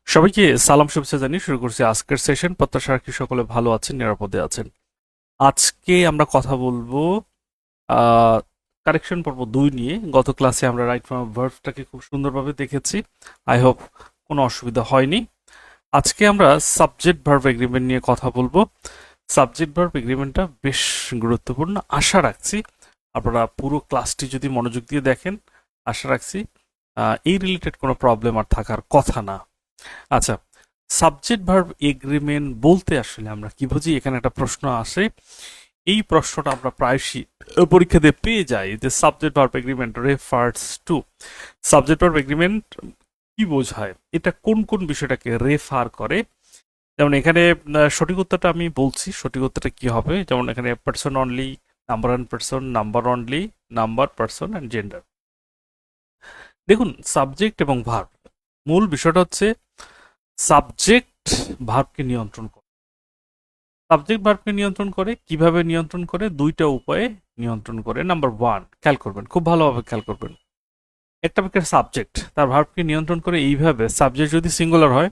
সবাইকে সালাম শুভেচ্ছা জানিয়ে শুরু করছি আজকের সেশন। প্রত্যাশা রাখি সকলে ভালো আছেন, নিরাপদে আছেন। আজকে আমরা কথা বলবো কারেকশন পর্ব 2 নিয়ে। গত ক্লাসে আমরা রাইট ফর্ম অফ ভার্বটাকে খুব সুন্দরভাবে দেখেছি। আই হোপ কোনো অসুবিধা হয়নি। আজকে আমরা সাবজেক্ট ভার্ব এগ্রিমেন্ট নিয়ে কথা বলবো। সাবজেক্ট ভার্ব এগ্রিমেন্টটা বেশ গুরুত্বপূর্ণ। আশা রাখছি আপনারা পুরো ক্লাসটি যদি মনোযোগ দিয়ে দেখেন, আশা রাখছি এই রিলেটেড কোনো প্রবলেম আর থাকার কথা না। আচ্ছা, সাবজেক্ট ভার্ব এগ্রিমেন্ট বলতে আসলে আমরা কি বুঝি? এখানে একটা প্রশ্ন আসে। এই প্রশ্নটা আমরা প্রায়শই পরীক্ষাতে পেয়ে যাই যে subject verb agreement refers to. Subject verb agreement কি বোঝায়, এটা কোন কোন বিষয়টাকে রেফার করে? যেমন এখানে সঠিক উত্তরটা আমি বলছি। সঠিক উত্তরটা কি হবে? যেমন এখানে person only, number and person, number only, number, person and gender. দেখুন, সাবজেক্ট এবং ভার্ব, মূল বিষয়টা হচ্ছে সাবজেক্ট ভার্বকে নিয়ন্ত্রণ করে। সাবজেক্ট ভার্বকে নিয়ন্ত্রণ করে কিভাবে? নিয়ন্ত্রণ করে দুইটা উপায়ে নিয়ন্ত্রণ করে। নাম্বার ওয়ান, খেয়াল করবেন, খুব ভালোভাবে খেয়াল করবেন। একটা বাক্যের সাবজেক্ট তার ভার্বকে নিয়ন্ত্রণ করে এইভাবে, সাবজেক্ট যদি সিঙ্গুলার হয়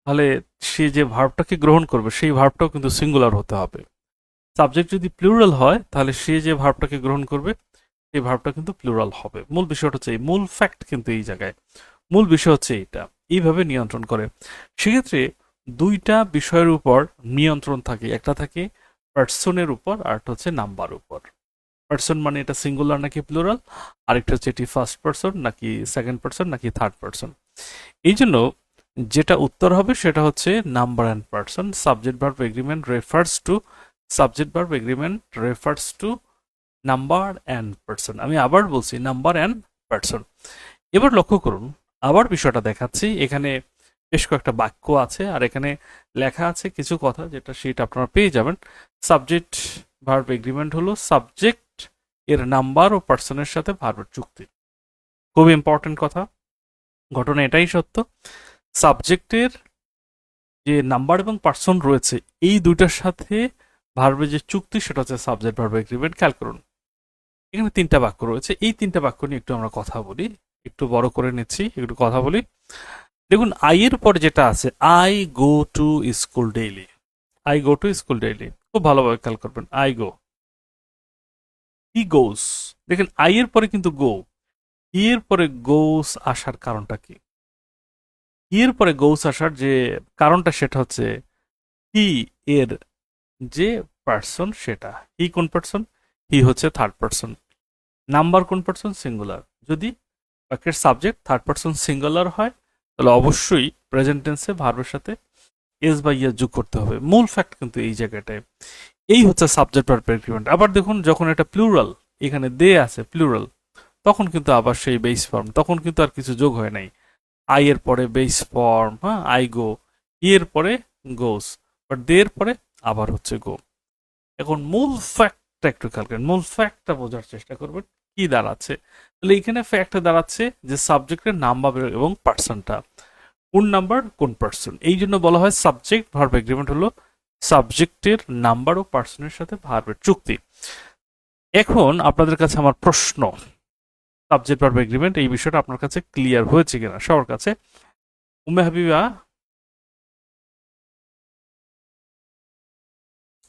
তাহলে সে যে ভার্বটাকে গ্রহণ করবে সেই ভার্বটাও কিন্তু সিঙ্গুলার হতে হবে। সাবজেক্ট যদি প্লুরাল হয় তাহলে সে যে ভার্বটাকে গ্রহণ করবে সেই ভার্বটা কিন্তু প্লুরাল হবে। মূল বিষয়টা হচ্ছে এই, মূল ফ্যাক্ট কিন্তু এই জায়গায়, মূল বিষয় হচ্ছে এইটা। এইভাবে নিয়ন্ত্রণ করে। সেক্ষেত্রে দুইটা বিষয়ের উপর নিয়ন্ত্রণ থাকে। একটা থাকে পার্সনের উপর, আর একটা হচ্ছে নাম্বার উপর। পার্সন মানে এটা সিঙ্গুলার নাকি প্লুরাল, আরেকটা হচ্ছে এটি ফার্স্ট পার্সন নাকি সেকেন্ড পার্সন নাকি থার্ড পার্সন। এই জন্য যেটা উত্তর হবে সেটা হচ্ছে number and person. Subject verb agreement refers to, subject verb agreement refers to number and person. আমি আবার বলছি, নাম্বার অ্যান্ড পার্সন। এবার লক্ষ্য করুন, আবার বিষয়টা দেখাচ্ছি। এখানে বেশ কয়েকটা বাক্য আছে আর এখানে লেখা আছে কিছু কথা, যেটা সেটা আপনারা পেয়ে যাবেন। সাবজেক্ট ভার্ব এগ্রিমেন্ট হলো সাবজেক্ট এর নাম্বার ও পার্সনের সাথে ভার্বের চুক্তি। খুব ইম্পর্টেন্ট কথা, ঘটনা এটাই সত্য। সাবজেক্টের যে নাম্বার এবং পার্সন রয়েছে, এই দুইটার সাথে ভার্বের যে চুক্তি সেটা হচ্ছে সাবজেক্ট ভার্ব এগ্রিমেন্ট। খেয়াল করুন, এখানে তিনটা বাক্য রয়েছে। এই তিনটা বাক্য নিয়ে একটু আমরা কথা বলি। একটু বড় করে নিচ্ছি, একটু কথা বলি। দেখুন, আই এর পরে যেটা আছে, I go to school daily. I go to school daily, খুব ভালোভাবে খেয়াল করবেন। আই গো, হি গোস। দেখেন, আই এর পরে কিন্তু গো, হি এর পরে গোস আসার কারণটা কি? হি এর পরে গোস আসার যে কারণটা সেটা হচ্ছে হি এর যে পার্সন সেটা। হি কোন পার্সন? হি হচ্ছে থার্ড পার্সন। নাম্বার কোন পার্সন? সিঙ্গুলার। যদি বাক্যের সাবজেক্ট থার্ড পার্সন সিঙ্গুলার হয় তাহলে অবশ্যই প্রেজেন্ট টেন্সে ভার্বের সাথে এস বা ইয়া যোগ করতে হবে। মূল ফ্যাক্ট কিন্তু এই জায়গাটায়। এই হচ্ছে সাবজেক্ট ভার্ব এগ্রিমেন্ট। আবার দেখুন, যখন এটা প্লুরাল, এখানে দে আছে প্লুরাল, তখন কিন্তু আবার সেই বেস ফর্ম, তখন কিন্তু আর কিছু যোগ হয় নাই। আই এর পরে বেস ফর্ম, হ্যাঁ, আই গো। ই এর পরে গোস, বাট দে এর পরে আবার হচ্ছে গো। এখন মূল ফ্যাক্টটা একটু খেয়াল করেন, মূল ফ্যাক্টটা বোঝার চেষ্টা করবেন কি দাঁড়াচ্ছে। তাহলে এখানে ফ্যাক্টটা দাঁড়াচ্ছে যে সাবজেক্টের নাম্বার এবং পার্সনটা, কোন নাম্বার কোন পার্সন। এই জন্য বলা হয় সাবজেক্ট ভার্ব এগ্রিমেন্ট হলো সাবজেক্টের নাম্বার ও পার্সনের সাথে ভার্বের চুক্তি। এখন আপনাদের কাছে আমার প্রশ্ন, সাবজেক্ট ভার্ব এগ্রিমেন্ট এই বিষয়টা আপনার কাছে ক্লিয়ার হয়েছে কিনা সবার কাছে? উম্মে হাবিবা,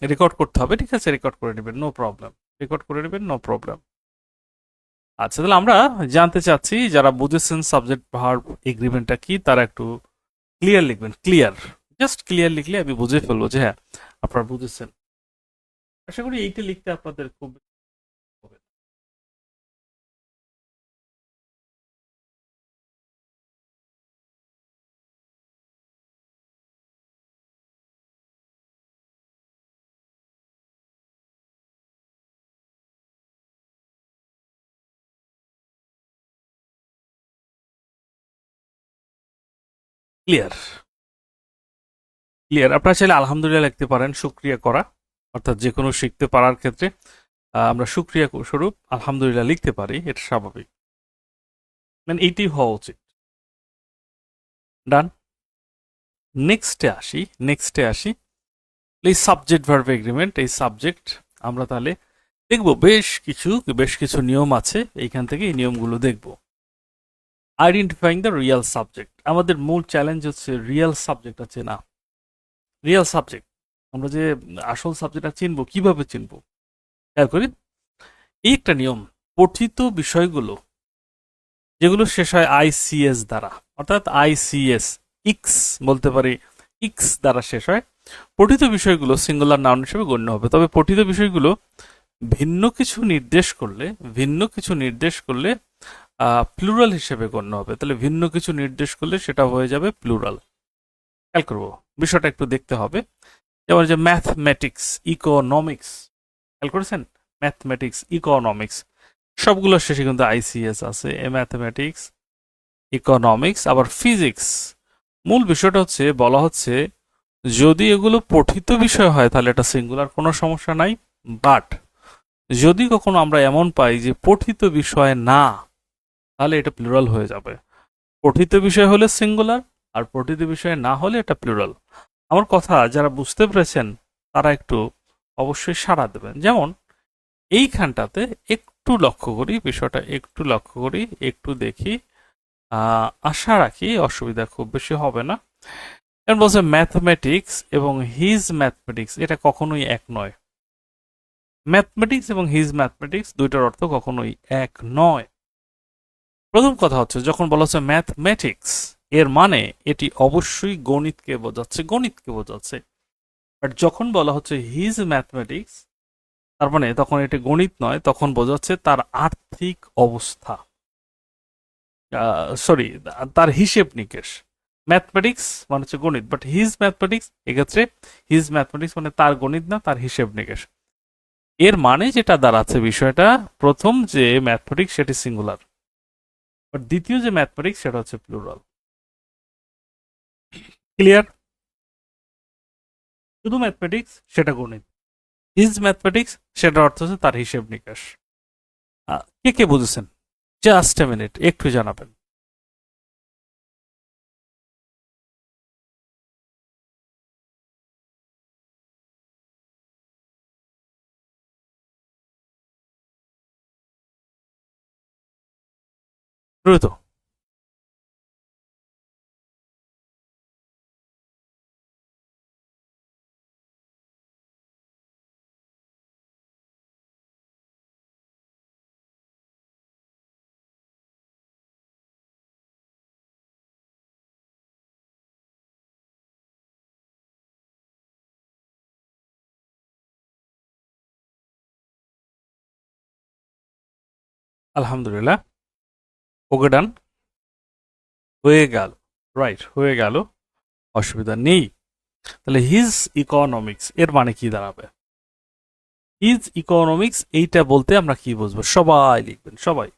রেকর্ড করতে হবে, ঠিক আছে? রেকর্ড করে নেবেন, নো প্রবলেম। রেকর্ড করে নেবেন, নো প্রবলেম। আচ্ছা, তাহলে আমরা জানতে চাচ্ছি, যারা বুঝেছেন সাবজেক্ট ভার্ব এগ্রিমেন্টটা কি তারা একটু ক্লিয়ার লিখবেন। ক্লিয়ার, জাস্ট ক্লিয়ার লিখলে আমি বুঝে ফেলবো যে হ্যাঁ আপনারা বুঝেছেন। আশা করি এইটা লিখতে আপনাদের খুব হবে। Clear, clear. আপনারা চাইলে আলহামদুলিল্লাহ লিখতে পারেন, শুক্রিয়া করা, অর্থাৎ যে কোনো শিখতে পারার ক্ষেত্রে আমরা শুক্রিয়া স্বরূপ আলহামদুলিল্লাহ লিখতে পারি, এটা স্বাভাবিক। মানে এইটি হওয়া উচিত। ডান। নেক্সটে আসি, নেক্সটে আসি। এই সাবজেক্ট ভার্ব এগ্রিমেন্ট, এই সাবজেক্ট আমরা তাহলে দেখব বেশ কিছু নিয়ম আছে, এইখান থেকে এই নিয়মগুলো দেখব। Identifying the real subject. আমাদের মূল চ্যালেঞ্জ হচ্ছে রিয়েল সাবজেক্টটা চেনা। রিয়েল সাবজেক্ট, আমরা যে আসল সাবজেক্টটা চিনবো, কিভাবে চিনবো? খেয়াল করি, এই একটা নিয়ম, পঠিত বিষয়গুলো যেগুলো শেষ হয় আইসিএস দ্বারা, অর্থাৎ আইসিএস, ইক্স বলতে পারি, ইক্স দ্বারা শেষ হয়, পঠিত বিষয়গুলো সিঙ্গুলার নাউন হিসেবে গণ্য হবে। তবে পঠিত বিষয়গুলো ভিন্ন কিছু নির্দেশ করলে, ভিন্ন কিছু নির্দেশ করলে প্লুরাল হিসেবে গণ্য হবে। তাহলে ভিন্ন কিছু নির্দেশ করলে সেটা হয়ে যাবে প্লুরাল। খেয়াল করবো, বিষয়টা একটু দেখতে হবে। যেমন যে ম্যাথমেটিক্স, ইকোনমিক্স, খেয়াল করেছেন? ম্যাথমেটিক্স, ইকোনমিক্স, সবগুলোর শেষে কিন্তু আইসিএস আছে। ম্যাথমেটিক্স, ইকোনমিক্স, আবার ফিজিক্স। মূল বিষয়টা হচ্ছে, বলা হচ্ছে যদি এগুলো পঠিত বিষয় হয় তাহলে এটা সিঙ্গুলার, কোনো সমস্যা নাই। বাট যদি কখনো আমরা এমন পাই যে পঠিত বিষয় না, তাহলে এটা প্লুরাল হয়ে যাবে। পঠিত বিষয় হলে সিঙ্গুলার, আর পঠিত বিষয় না হলে এটা প্লুরাল। আমার কথা যারা বুঝতে পেরেছেন তারা একটু অবশ্যই সাড়া দেবেন। যেমন এইখানটাতে একটু লক্ষ্য করি, বিষয়টা একটু লক্ষ্য করি, একটু দেখি, আশা রাখি অসুবিধা খুব বেশি হবে না। এখন বলছে ম্যাথমেটিক্স এবং হিজ ম্যাথমেটিক্স, এটা কখনোই এক নয়। ম্যাথমেটিক্স এবং হিজ ম্যাথমেটিক্স দুইটার অর্থ কখনোই এক নয়। প্রথম কথা হচ্ছে, যখন বলা হচ্ছে ম্যাথমেটিক্স, এর মানে এটি অবশ্যই গণিতকে বোঝাচ্ছে, গণিতকে বোঝাচ্ছে। বাট যখন বলা হচ্ছে হিজ ম্যাথমেটিক্স, তার মানে তখন এটি গণিত নয়, তখন বোঝাচ্ছে তার আর্থিক অবস্থা, সরি, তার হিসেব নিকেশ। ম্যাথমেটিক্স মানে হচ্ছে গণিত, বাট হিজ ম্যাথমেটিক্স, এক্ষেত্রে হিজ ম্যাথমেটিক্স মানে তার গণিত না, তার হিসেব নিকেশ। এর মানে যেটা দাঁড়াচ্ছে বিষয়টা, প্রথম যে ম্যাথমেটিক্স সেটি সিঙ্গুলার, বাট দ্বিতীয় যে ম্যাথমেটিক্স সেটা হচ্ছে প্লুরাল। ক্লিয়ার? শুধু ম্যাথমেটিক্স সেটা গণিত, হিজ ম্যাথমেটিক্স সেটার অর্থ হচ্ছে তার হিসেব নিকাশ। কে কে বুঝেছেন? জাস্ট এ মিনিট, একটু জানাবেন। দ্রুত। আলহামদুলিল্লাহ, ওকে, ডান, হয়ে গেল। রাইট, হয়ে গেল, অসুবিধা নেই। তাহলে হিজ ইকোনমিক্স এর মানে কি দাঁড়াবে? হিজ ইকোনমিক্স এইটা বলতে আমরা কি বুঝবো? সবাই লিখবেন, সবাই,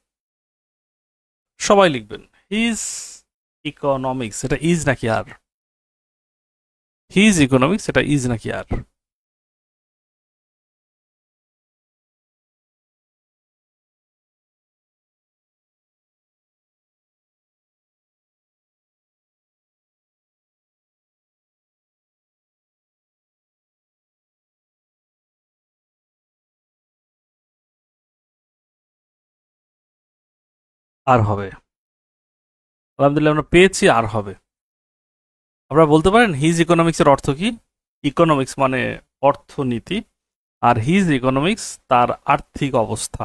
সবাই লিখবেন। হিজ ইকোনমিক্স, এটা ইজ নাকি আর? হিজ ইকোনমিক্স, এটা ইজ নাকি আর? আর হবে। আলহামদুলিল্লাহ, আমরা পেয়েছি, আর হবে। আপনারা বলতে পারেন হিজ ইকোনমিক্স এর অর্থ কি? ইকোনমিক্স মানে অর্থনীতি, আর হিজ ইকোনমিক্স তার আর্থিক অবস্থা।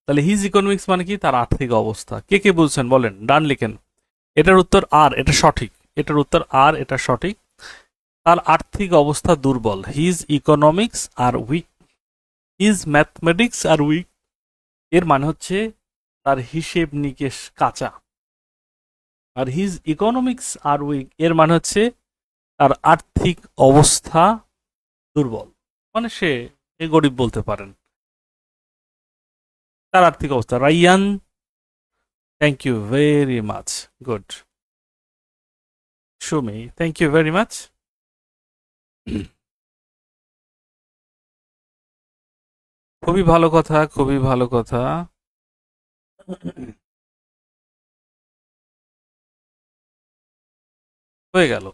তাহলে হিজ ইকোনমিক্স মানে কি? তার আর্থিক অবস্থা। কে কে বুঝছেন বলেন, ডান লিখেন। এটার উত্তর আর, এটা সঠিক। এটার উত্তর আর, এটা সঠিক। তার আর্থিক অবস্থা দুর্বল। হিজ ইকোনমিক্স আর উইক, হিজ ম্যাথমেটিক্স আর উইক, এর মানে হচ্ছে তার হিসেব নিকেশ কাঁচা। আর হিজ ইকোনমিক্স আর উইক এর মানে হচ্ছে তার আর্থিক অবস্থা দুর্বল, মানে সে গরিব বলতে পারেন। তার আর্থিক অবস্থা। Rayan, thank you very much, good. Sumi, thank you very much. খুবই ভালো কথা, খুবই ভালো কথা। হয়ে গেল,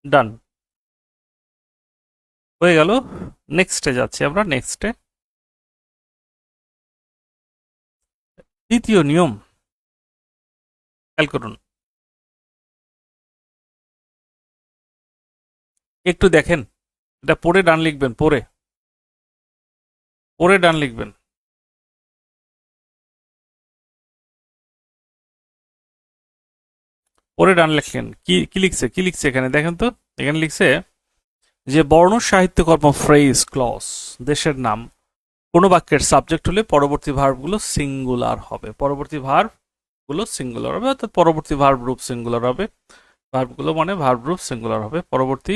ডান, হয়ে গেল। নেক্সটে যাচ্ছি আমরা, নেক্সটে। দ্বিতীয় নিয়ম, খেয়াল করুন, একটু দেখেন, এটা পড়ে ডান লিখবেন, পড়ে পড়ে ডান লিখবেন। পড়ে ডান লিখলেন, কি কি লিখছে, কি লিখছে এখানে দেখেন তো। এখানে লিখছে যে বর্ণ সাহিত্যকর্ম, ফ্রেজ, ক্লজ, দেশের নাম কোনো বাক্যের সাবজেক্ট হলে পরবর্তী ভার্বগুলো সিঙ্গুলার হবে। পরবর্তী ভার্বগুলো সিঙ্গুলার হবে, অর্থাৎ পরবর্তী ভার্ব রূপ সিঙ্গুলার হবে। ভার্বগুলো মানে ভার্ব রূপ সিঙ্গুলার হবে। পরবর্তী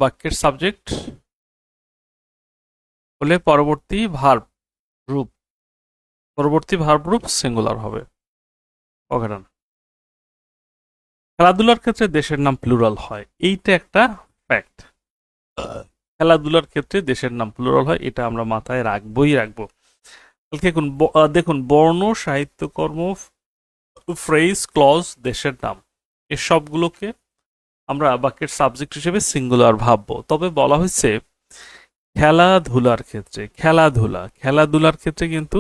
বাক্যের সাবজেক্ট হলে পরবর্তী ভার্ব রূপ সিঙ্গুলার হবে। ওকে, ডান। খেলাধুলার ক্ষেত্রে দেশের নাম প্লুরাল হয়, এইটা একটা ফ্যাক্ট। খেলাধুলার ক্ষেত্রে দেশের নাম প্লুরাল হয়, এটা আমরা মাথায় রাখবো। দেখুন, দেখুন, বর্ণ, সাহিত্যকর্ম, ফ্রেজ, ক্লজ, দেশের নাম, এই সবগুলোকে আমরা বাক্যের সাবজেক্ট হিসেবে সিঙ্গুলার ভাববো। তবে বলা হয়েছে খেলাধুলার ক্ষেত্রে কিন্তু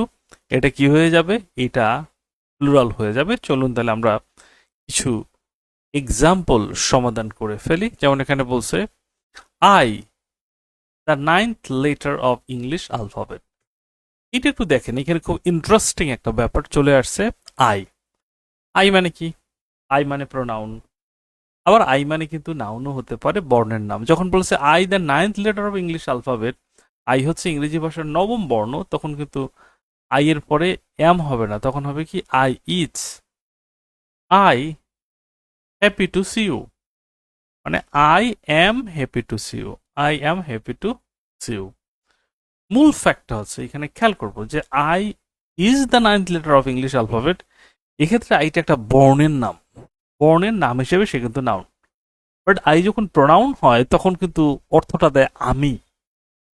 এটা কি হয়ে যাবে, এটা প্লুরাল হয়ে যাবে। চলুন তাহলে আমরা কিছু এক্সাম্পল সমাধান করে ফেলি। যেমন এখানে বলছে I, the 9th letter of English alphabet. এটা একটু দেখেন, এখানে খুব ইন্টারেস্টিং একটা ব্যাপার চলে আসছে। আই, আই মানে কি? আই মানে প্রোনাউন, আবার আই মানে কিন্তু নাউনও হতে পারে, বর্ণের নাম। যখন বলছে I the 9th letter of English alphabet, I হচ্ছে ইংরেজি ভাষার নবম বর্ণ, তখন কিন্তু আই এর পরে এম হবে না, তখন হবে কি I is, I happy to see you, মানে I am happy to see you, I am happy to see you. মূল ফ্যাক্টটা হচ্ছে এখানে খেয়াল করবো যে I is the 9th letter of English alphabet, এক্ষেত্রে আইটা একটা বর্ণের নাম, বর্ণের নাম হিসেবে সে কিন্তু নাউন। বাট আই যখন প্রোনাউন হয় তখন কিন্তু অর্থটা দেয় আমি,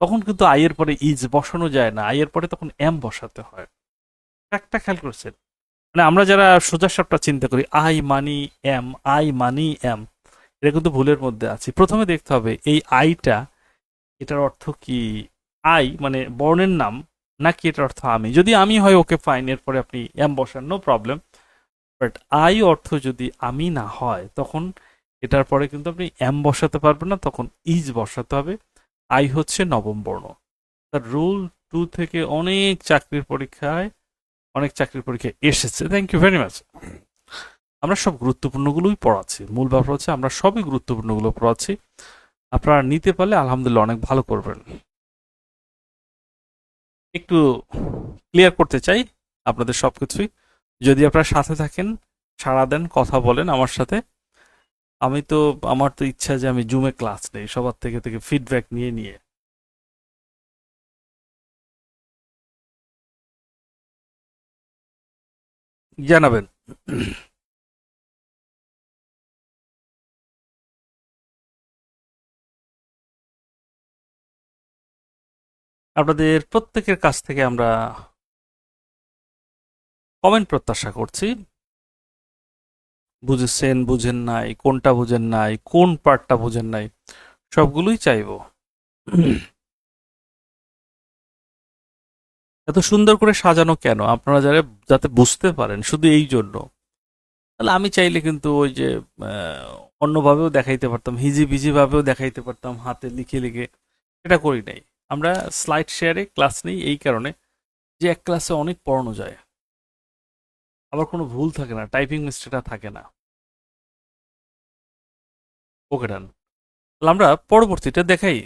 তখন কিন্তু আই এর পরে ইজ বসানো যায় না, আই এর পরে তখন এম বসাতে হয়। একটা খেয়াল করছেন? মানে আমরা যারা সোজা সাপটা চিন্তা করি I money am, I money am, এটা কিন্তু ভুলের মধ্যে আছি। প্রথমে দেখতে হবে এই আইটা, এটার অর্থ কি আই মানে বর্ণের নাম, নাকি এটার অর্থ আমি। যদি আমি হয় ওকে ফাইন, এরপরে আপনি এম বসান, নো প্রবলেম। বাট আই অর্থ যদি আমি না হয়, তখন এটার পরে কিন্তু আপনি এম বসাতে পারবেন না, তখন ইজ বসাতে হবে। আই হচ্ছে নবম বর্ণ। তার রুল 2 থেকে অনেক চাকরির পরীক্ষায় এসেছে। Thank you very much. আমরা সব গুরুত্বপূর্ণগুলোই পড়াচ্ছি, মূল ব্যাপার হচ্ছে আমরা সবই গুরুত্বপূর্ণগুলো পড়াচ্ছি। আপনারা নিতে পারলে আলহামদুলিল্লাহ অনেক ভালো করবেন। একটু ক্লিয়ার করতে চাই আপনাদের সবকিছুই। যদি আপনারা সাথে থাকেন, সাড়া দেন, কথা বলেন আমার সাথে। আমার তো ইচ্ছা যে আমি জুমে ক্লাস নেই, সবার থেকে ফিডব্যাক নিয়ে জানাবেন। আপনাদের প্রত্যেকের কাছ থেকে আমরা কমেন্ট প্রত্যাশা করছি। বুঝেছেন, বুঝেন নাই, কোনটা বুঝেন নাই, কোন পার্টটা বুঝেন নাই, সবগুলোই চাইবো। এত সুন্দর করে সাজানো কেন? আপনারা যাতে বুঝতে পারেন, শুধু এই জন্য। তাহলে আমি চাইলে কিন্তু ওই যে অন্যভাবেও দেখাইতে পারতাম, হিজিবিজি ভাবেও দেখাইতে পারতাম, হাতে লিখে লিখে। এটা করি নাই। আমরা স্লাইড শেয়ারে ক্লাস নেই এই কারণে যে এক ক্লাসে অনেক পড়ানো যায়, আবার কোনো ভুল থাকে না, টাইপিং মিস্টেকটা থাকে না। ওকে, ডান। তাহলে আমরা পরবর্তীটা দেখাই।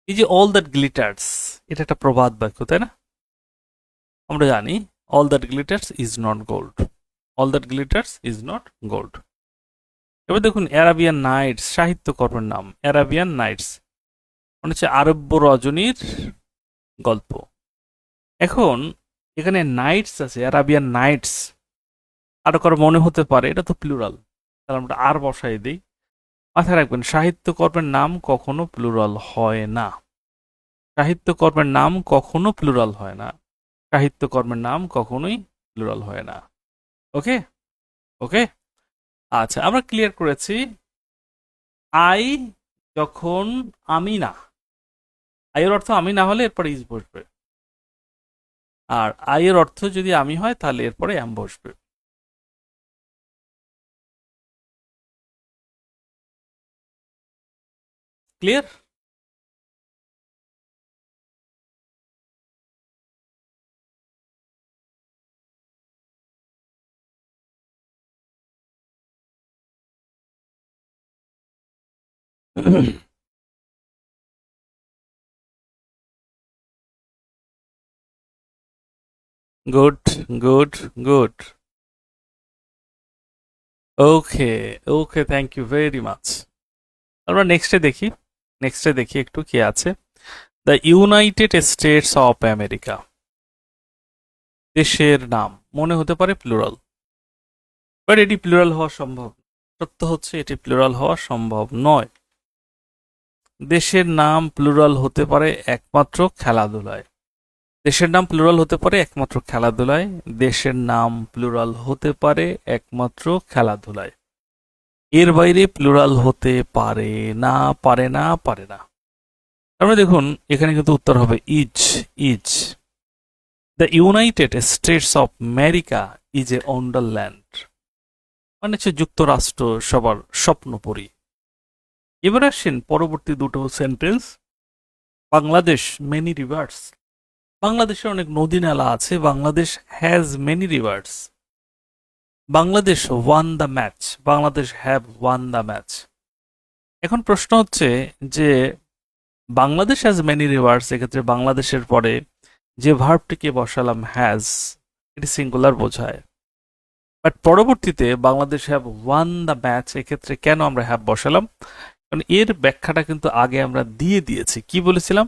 এই যে অল দ্যাট গ্লিটার্স, এটা একটা প্রবাদ বাক্য, তাই না? আমরা জানি all that glitters is not gold, all that glitters is not gold. এবার দেখুন, অ্যারাবিয়ান নাইটস সাহিত্যকর্মের নাম। অ্যারাবিয়ান নাইটস মানে হচ্ছে আরব্য রজনীর গল্প। এখন এখানে নাইটস আছে, অ্যারাবিয়ান নাইটস। আরো কারো মনে হতে পারে এটা তো প্লুরাল, তাহলে আমরা আর বসাই দিই। মাথায় রাখবেন, সাহিত্যকর্মের নাম কখনো প্লুরাল হয় না। সাহিত্যকর্মের নাম কখনো প্লুরাল হয় না। সাহিত্যকর্মের নাম কখনোই প্লুরাল হয় না। ওকে, ওকে। আচ্ছা, আমরা ক্লিয়ার করেছি আই যখন আমি না, আই এর অর্থ আমি না হলে এরপর ইজ বসবে। আর আই এর অর্থ যদি আমি হয় তাহলে এরপরে অ্যাম বসবে। Clear? Good, good, good. Okay, okay, thank you very much. আমরা নেক্সটে দেখি একটু কি আছে। The United States of America, দেশের নাম মনে হতে পারে প্লুরাল, বাট এটি প্লুরাল হওয়া সম্ভব। সত্য হচ্ছে এটি প্লুরাল হওয়া সম্ভব নয়। দেশের নাম প্লুরাল হতে পারে একমাত্র খেলাধুলায়। দেশের নাম প্লুরাল হতে পারে একমাত্র খেলাধুলায়। দেশের নাম প্লুরাল হতে পারে একমাত্র খেলাধুলায়। এর বাইরে প্লুরাল হতে পারে না, পারে না, পারে না। তারপরে দেখুন এখানে কিন্তু উত্তর হবে is, is. The United States of America is a Wonderland, মানে হচ্ছে যুক্তরাষ্ট্র সবার স্বপ্নপুরী। এবার আসেন পরবর্তী দুটো সেন্টেন্স। বাংলাদেশ মেনি রিভার্স, বাংলাদেশে অনেক নদী নালা আছে। Bangladesh has many reverse. Bangladesh one the match, Bangladesh have one the match. এখন প্রশ্ন হচ্ছে যে বাংলাদেশ হ্যাজ মেনি রিভার্স, এক্ষেত্রে বাংলাদেশের পরে যে ভার্বটিকে বসালাম হ্যাজ, এটি সিঙ্গুলার বোঝায়। বাট পরবর্তীতে Bangladesh have one the match, এক্ষেত্রে কেন আমরা হ্যাভ বসালাম? কারণ এর ব্যাখ্যাটা কিন্তু আগে আমরা দিয়ে দিয়েছি। কি বলেছিলাম?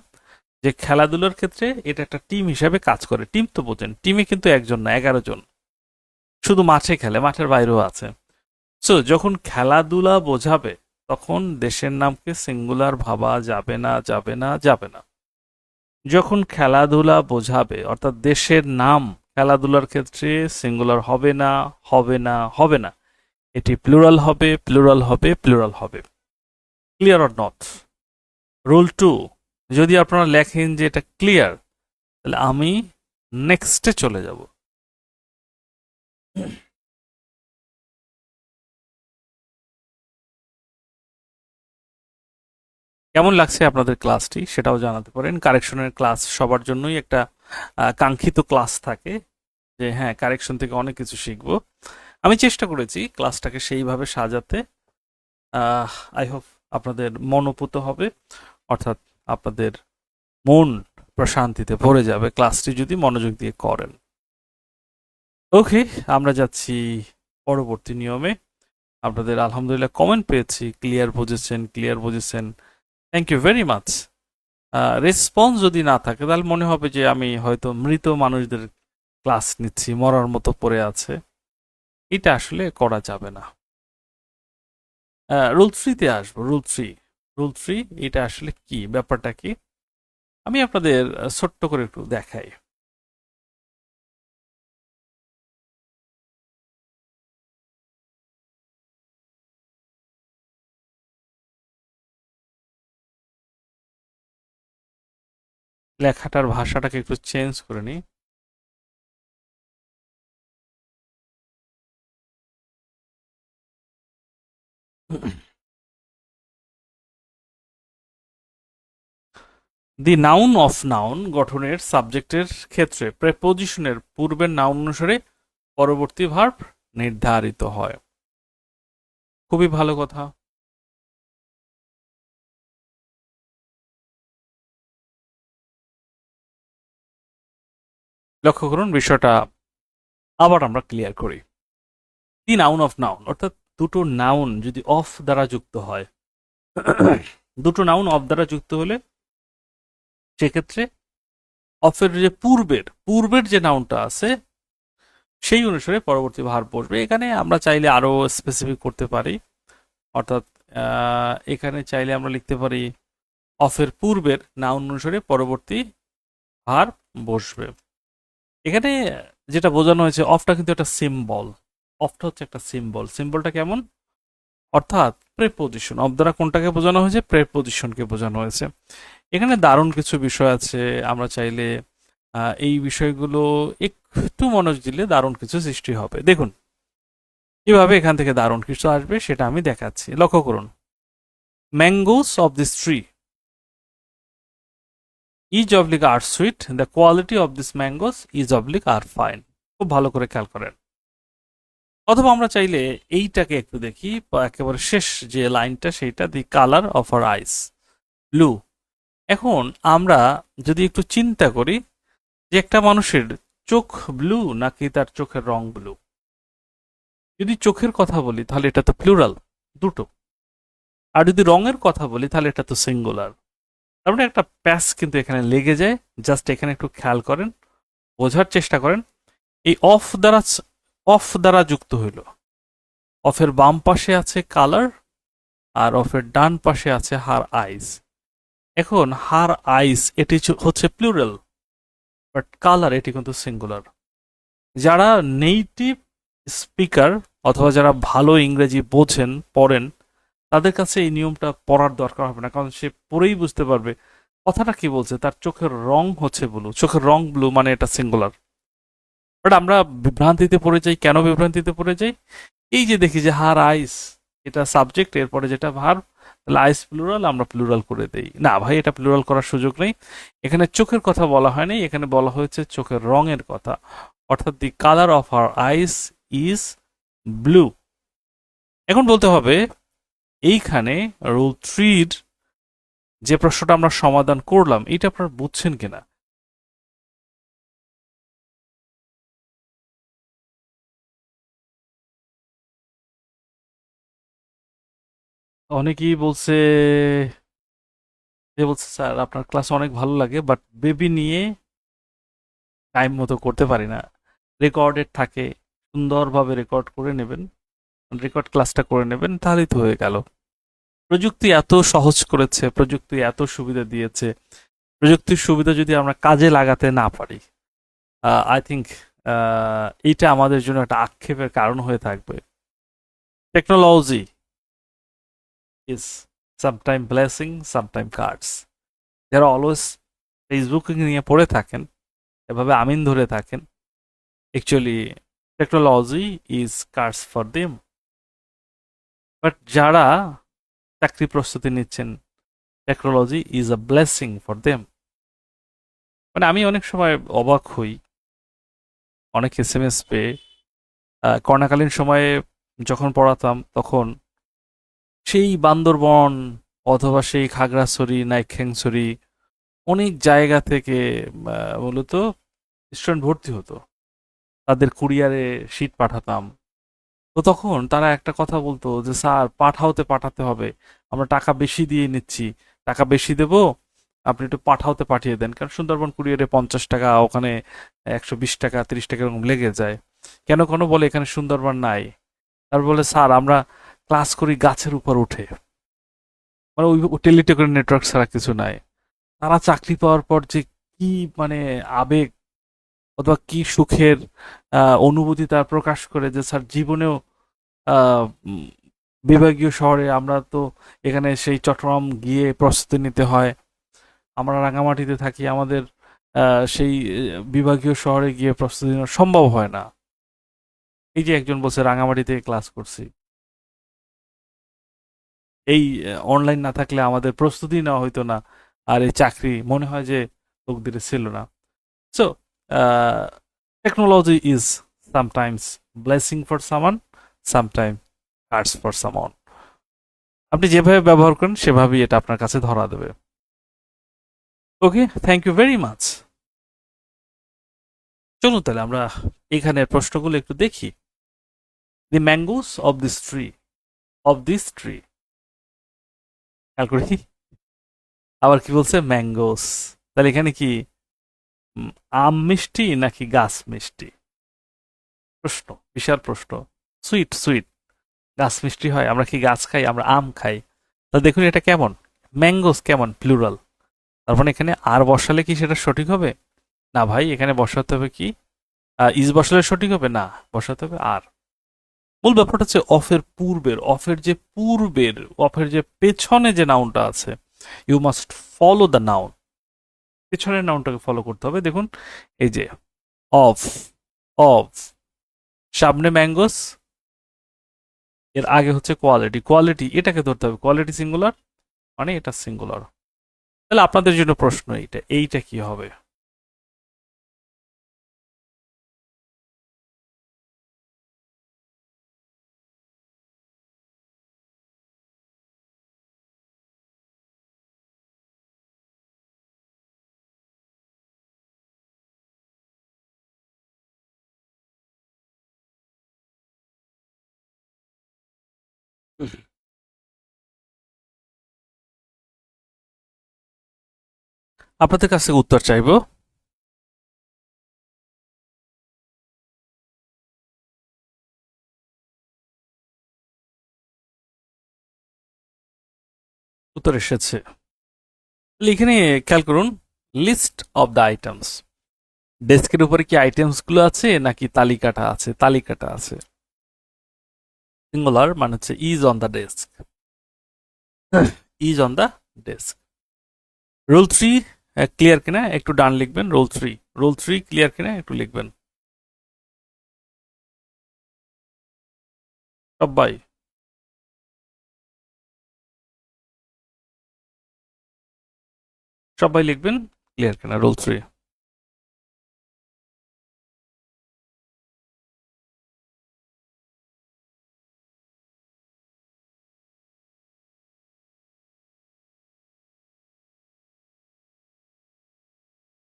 যে খেলাধুলার ক্ষেত্রে এটা একটা টিম হিসাবে কাজ করে। টিম তো বোঝেন, টিমে কিন্তু একজন না 11 জন। শুধু মাঠে খেলে, মাঠের বাইরেও আছে। সো যখন খেলাধুলা বোঝাবে তখন দেশের নামকে সিঙ্গুলার ভাবা যাবে না, যাবে না, যাবে না। যখন খেলাধুলা বোঝাবে অর্থাৎ দেশের নাম খেলাধুলার ক্ষেত্রে সিঙ্গুলার হবে না, হবে না, হবে না। এটি প্লুরাল হবে, প্লুরাল হবে, প্লুরাল হবে। Clear or not? রুল 2, যদি আপনারা লেখেন যে এটা ক্লিয়ার, তাহলে আমি নেক্সটে চলে যাব। কেমন লাগছে আপনাদের ক্লাসটি সেটাও জানাতে পারেন। কারেকশনের ক্লাস সবার জন্যই একটা কাঙ্ক্ষিত ক্লাস থাকে, যে হ্যাঁ কারেকশন থেকে অনেক কিছু শিখবো। আমি চেষ্টা করেছি ক্লাসটাকে সেইভাবে সাজাতে। আই হোপ আপনাদের মনোপুত হবে, অর্থাৎ আপনাদের মন প্রশান্তিতে ভরে যাবে ক্লাসটি যদি মনোযোগ দিয়ে করেন। ওকে, আমরা যাচ্ছি পরবর্তী নিয়মে। আপনাদের আলহামদুলিল্লাহ কমেন্ট পেয়েছি, ক্লিয়ার বুঝেছেন, ক্লিয়ার বুঝেছেন, thank you very much. Response যদি না থাকে তাহলে মনে হবে যে আমি হয়তো মৃত মানুষদের ক্লাস নিচ্ছি, মরার মতো পড়ে আছে। এটা আসলে করা যাবে না। রুল 3-তে আসবো। রুল 3 এটা আসলে কি, ব্যাপারটা কি আমি আপনাদের ছোট্ট করে একটু দেখাই। লেখাটার ভাষাটাকে একটু চেঞ্জ করে নিই। দি নাউন অফ নাউন গঠনের সাবজেক্টের ক্ষেত্রে প্রেপোজিশনের পূর্বের নাউন অনুসারে পরবর্তী ভার্ব নির্ধারিত হয়। খুবই ভালো কথা। লক্ষ্য করুন বিষয়টা আবার আমরা ক্লিয়ার করি। দি নাউন অফ নাউন অর্থাৎ দুটো নাউন যদি অফ দ্বারা যুক্ত হয়, দুটো নাউন অফ দ্বারা যুক্ত হলে সেক্ষেত্রে অফের যে পূর্বের যে নাউনটা আছে সেই অনুসারে পরবর্তী ভার্ব বসবে। এখানে আমরা চাইলে আরো স্পেসিফিক করতে পারি, অর্থাৎ এখানে চাইলে আমরা লিখতে পারি অফের পূর্বের নাউন অনুসারে পরবর্তী ভার্ব বসবে। এখানে যেটা বোঝানো হয়েছে অফটা কিন্তু একটা সিম্বল। অফটা হচ্ছে একটা সিম্বল। সিম্বলটা কেমন? অর্থাৎ প্রেপোজিশন। অফ দ্বারা কোনটাকে বোঝানো হয়েছে? প্রেপোজিশনকে বোঝানো হয়েছে। এখানে দারুণ কিছু বিষয় আছে। আমরা চাইলে এই বিষয়গুলো একটু মনোযোগ দিলে দারুণ কিছু সৃষ্টি হবে। দেখুন কিভাবে এখান থেকে দারুণ কিছু আসবে সেটা আমি দেখাচ্ছি। লক্ষ্য করুন, mangoes of this tree is oblique are sweet, the quality of this mangoes is oblique are fine. খুব ভালো করে খেয়াল করেন। অথবা আমরা চাইলে এইটাকে একটু দেখি, একেবারে শেষ যে লাইনটা সেইটা, the colour of our eyes blue. এখন আমরা যদি একটু চিন্তা করি যে একটা মানুষের চোখ ব্লু নাকি তার চোখের রং ব্লু। যদি চোখের কথা বলি তাহলে এটা তো প্লুরাল, দুটো। আর যদি রঙের কথা বলি তাহলে এটা তো সিঙ্গুলার। তার মানে একটা প্যাস কিন্তু এখানে লেগে যায়। জাস্ট এখানে একটু খেয়াল করেন, বোঝার চেষ্টা করেন। এই অফ দ্বারা যুক্ত হইল। অফের বাম পাশে আছে কালার, আর অফের ডান পাশে আছে হার আইস। এখন হার আইস এটি হচ্ছে প্লুরাল, বাট কালার এটি কিন্তু সিঙ্গুলার। যারা নেটিভ স্পিকার অথবা যারা ভালো ইংরেজি বোঝেন, পড়েন, তাদের কাছে এই নিয়মটা পড়ার দরকার হবে না, কারণ সে পড়েই বুঝতে পারবে কথাটা কি বলছে। তার চোখের রং হচ্ছে ব্লু, চোখের রং ব্লু মানে এটা সিঙ্গুলার। বাট আমরা বিভ্রান্তিতে পড়ে যাই। কেন বিভ্রান্তিতে পড়ে যাই? এই যে দেখি যে হার আইস এটা সাবজেক্ট, এরপরে যেটা ভার্ব, তাহলে আইস প্লুরাল, আমরা প্লুরাল করে দেই। না ভাই, এটা প্লুরাল করার সুযোগ নেই। এখানে চোখের কথা বলা হয়নি, এখানে বলা হয়েছে চোখের রঙের কথা। অর্থাৎ the colour of her eyes is blue. এখন বলতে হবে এইখানে রুল 3-র যে প্রশ্নটা আমরা সমাধান করলাম, এটা আপনারা বুঝছেন কিনা। অনেকেই বলছে, স্যার আপনার ক্লাস অনেক ভালো লাগে, বাট বেবি নিয়ে টাইম মতো করতে পারি না। রেকর্ডেড থাকে, সুন্দরভাবে রেকর্ড করে নেবেন, রেকর্ড ক্লাসটা করে নেবেন, তাহলেই তো হয়ে গেল। প্রযুক্তি এত সহজ করেছে, প্রযুক্তি এত সুবিধা দিয়েছে, প্রযুক্তির সুবিধা যদি আমরা কাজে লাগাতে না পারি, আই থিঙ্ক এইটা আমাদের জন্য একটা আক্ষেপের কারণ হয়ে থাকবে। Technology is sometime blessing, sometime cards. যারা অলওয়েজ ফেসবুকে নিয়ে পড়ে থাকেন, এভাবে আমিন ধরে থাকেন, actually technology is cards for them. But যারা চাকরি প্রস্তুতি নিচ্ছেন, technology is a blessing for them. মানে আমি অনেক সময় অবাক হই, অনেক এসএমএস পেয়ে। করোনাকালীন সময়ে যখন পড়াতাম, তখন সেই বান্দরবন অথবা সেই খাগড়াছড়ি, নাইক্ষ্যংছড়ি, অনেক জায়গা থেকে মূলত স্টুডেন্ট ভর্তি হতো। তাদের কুরিয়ারে শিট পাঠাতাম। তো তখন তারা একটা কথা বলতো যে স্যার পাঠাতে হবে, আমরা টাকা বেশি দিয়ে নিচ্ছি, টাকা বেশি দেব, আপনি একটু পাঠিয়ে দেন। কারণ সুন্দরবন কুরিয়ারে 50 টাকা, ওখানে 120 টাকা, 30 টাকা এরকম লেগে যায়। কেন কোনো বলে এখানে সুন্দরবন নাই। তারপর বলে স্যার আমরা ক্লাস করি গাছের উপর উঠে, মানে ওই টেলিটেকের নেটওয়ার্ক ছাড়া কিছু নাই। তারা চাকরি পাওয়ার পর যে কি মানে আবেগ অথবা কি সুখের অনুভূতি তার প্রকাশ করে যে স্যার জীবনেও আহ, উম, বিভাগীয় শহরে, আমরা তো এখানে সেই চট্টগ্রাম গিয়ে প্রস্তুতি নিতে হয়, আমরা রাঙামাটিতে থাকি, আমাদের সেই বিভাগীয় শহরে গিয়ে প্রস্তুতি নেওয়া সম্ভব হয় না। এই যে একজন বলছে রাঙামাটিতে ক্লাস করছি, এই অনলাইন না থাকলে আমাদের প্রস্তুতি নেওয়া হইতো না, আর এই চাকরি মনে হয় যে লোকদের ছিল না। So technology is sometimes blessing for সামান, সামটাইম কার্স ফর সামন। আপনি যেভাবে ব্যবহার করেন সেভাবেই এটা আপনার কাছে ধরা দেবে। ওকে, থ্যাংক ইউ ভেরি মাচ। চলুন তাহলে আমরা এখানের প্রশ্নগুলো একটু দেখি। দি ম্যাঙ্গোস অফ দিস ট্রি, খেয়াল করি আবার কি বলছে, ম্যাঙ্গোস। তাহলে এখানে কি আম মিষ্টি নাকি গাছ মিষ্টি? প্রশ্ন, বিশাল প্রশ্ন। সুইট গাছ মিষ্টি হয়? আমরা কি গাছ খাই? আমরা আম খাই। তাহলে দেখুন এটা কেমন, ম্যাঙ্গোস কেমন, প্লুরাল। তারপর এখানে আর বসালে কি সেটা সঠিক হবে? না ভাই, এখানে বসাতে হবে কি, ইজ বসালে সঠিক হবে না, বসাতে হবে আর। মূল ব্যাপারটা হচ্ছে অফের যে পেছনে যে নাউনটা আছে, you must follow the noun. পেছনের নাউনটাকে ফলো করতে হবে। দেখুন এই যে অফ, অফ, সামনে ম্যাঙ্গোস, এর আগে হচ্ছে কোয়ালিটি, কোয়ালিটি এটাকে ধরতে হবে, কোয়ালিটি সিঙ্গুলার মানে এটা সিঙ্গুলার। তাহলে আপনাদের জন্য প্রশ্ন এইটা, এইটা কি হবে? আপনাদের কাছ থেকে উত্তর চাইবো। উত্তর এসেছে। তাহলে এখানে খেয়াল করুন, লিস্ট অফ দ্য আইটেমস, ডেস্কের উপরে কি আইটেমস গুলো আছে নাকি তালিকাটা আছে? তালিকাটা আছে। সিঙ্গুলার মানে হচ্ছে is on the desk, is on the desk. Roll three clear কিনা একটু ডান লিখবেন। Roll three, roll three clear কিনা একটু লিখবেন সবাই। সবাই লিখবেন ক্লিয়ার কিনা রোল থ্রি।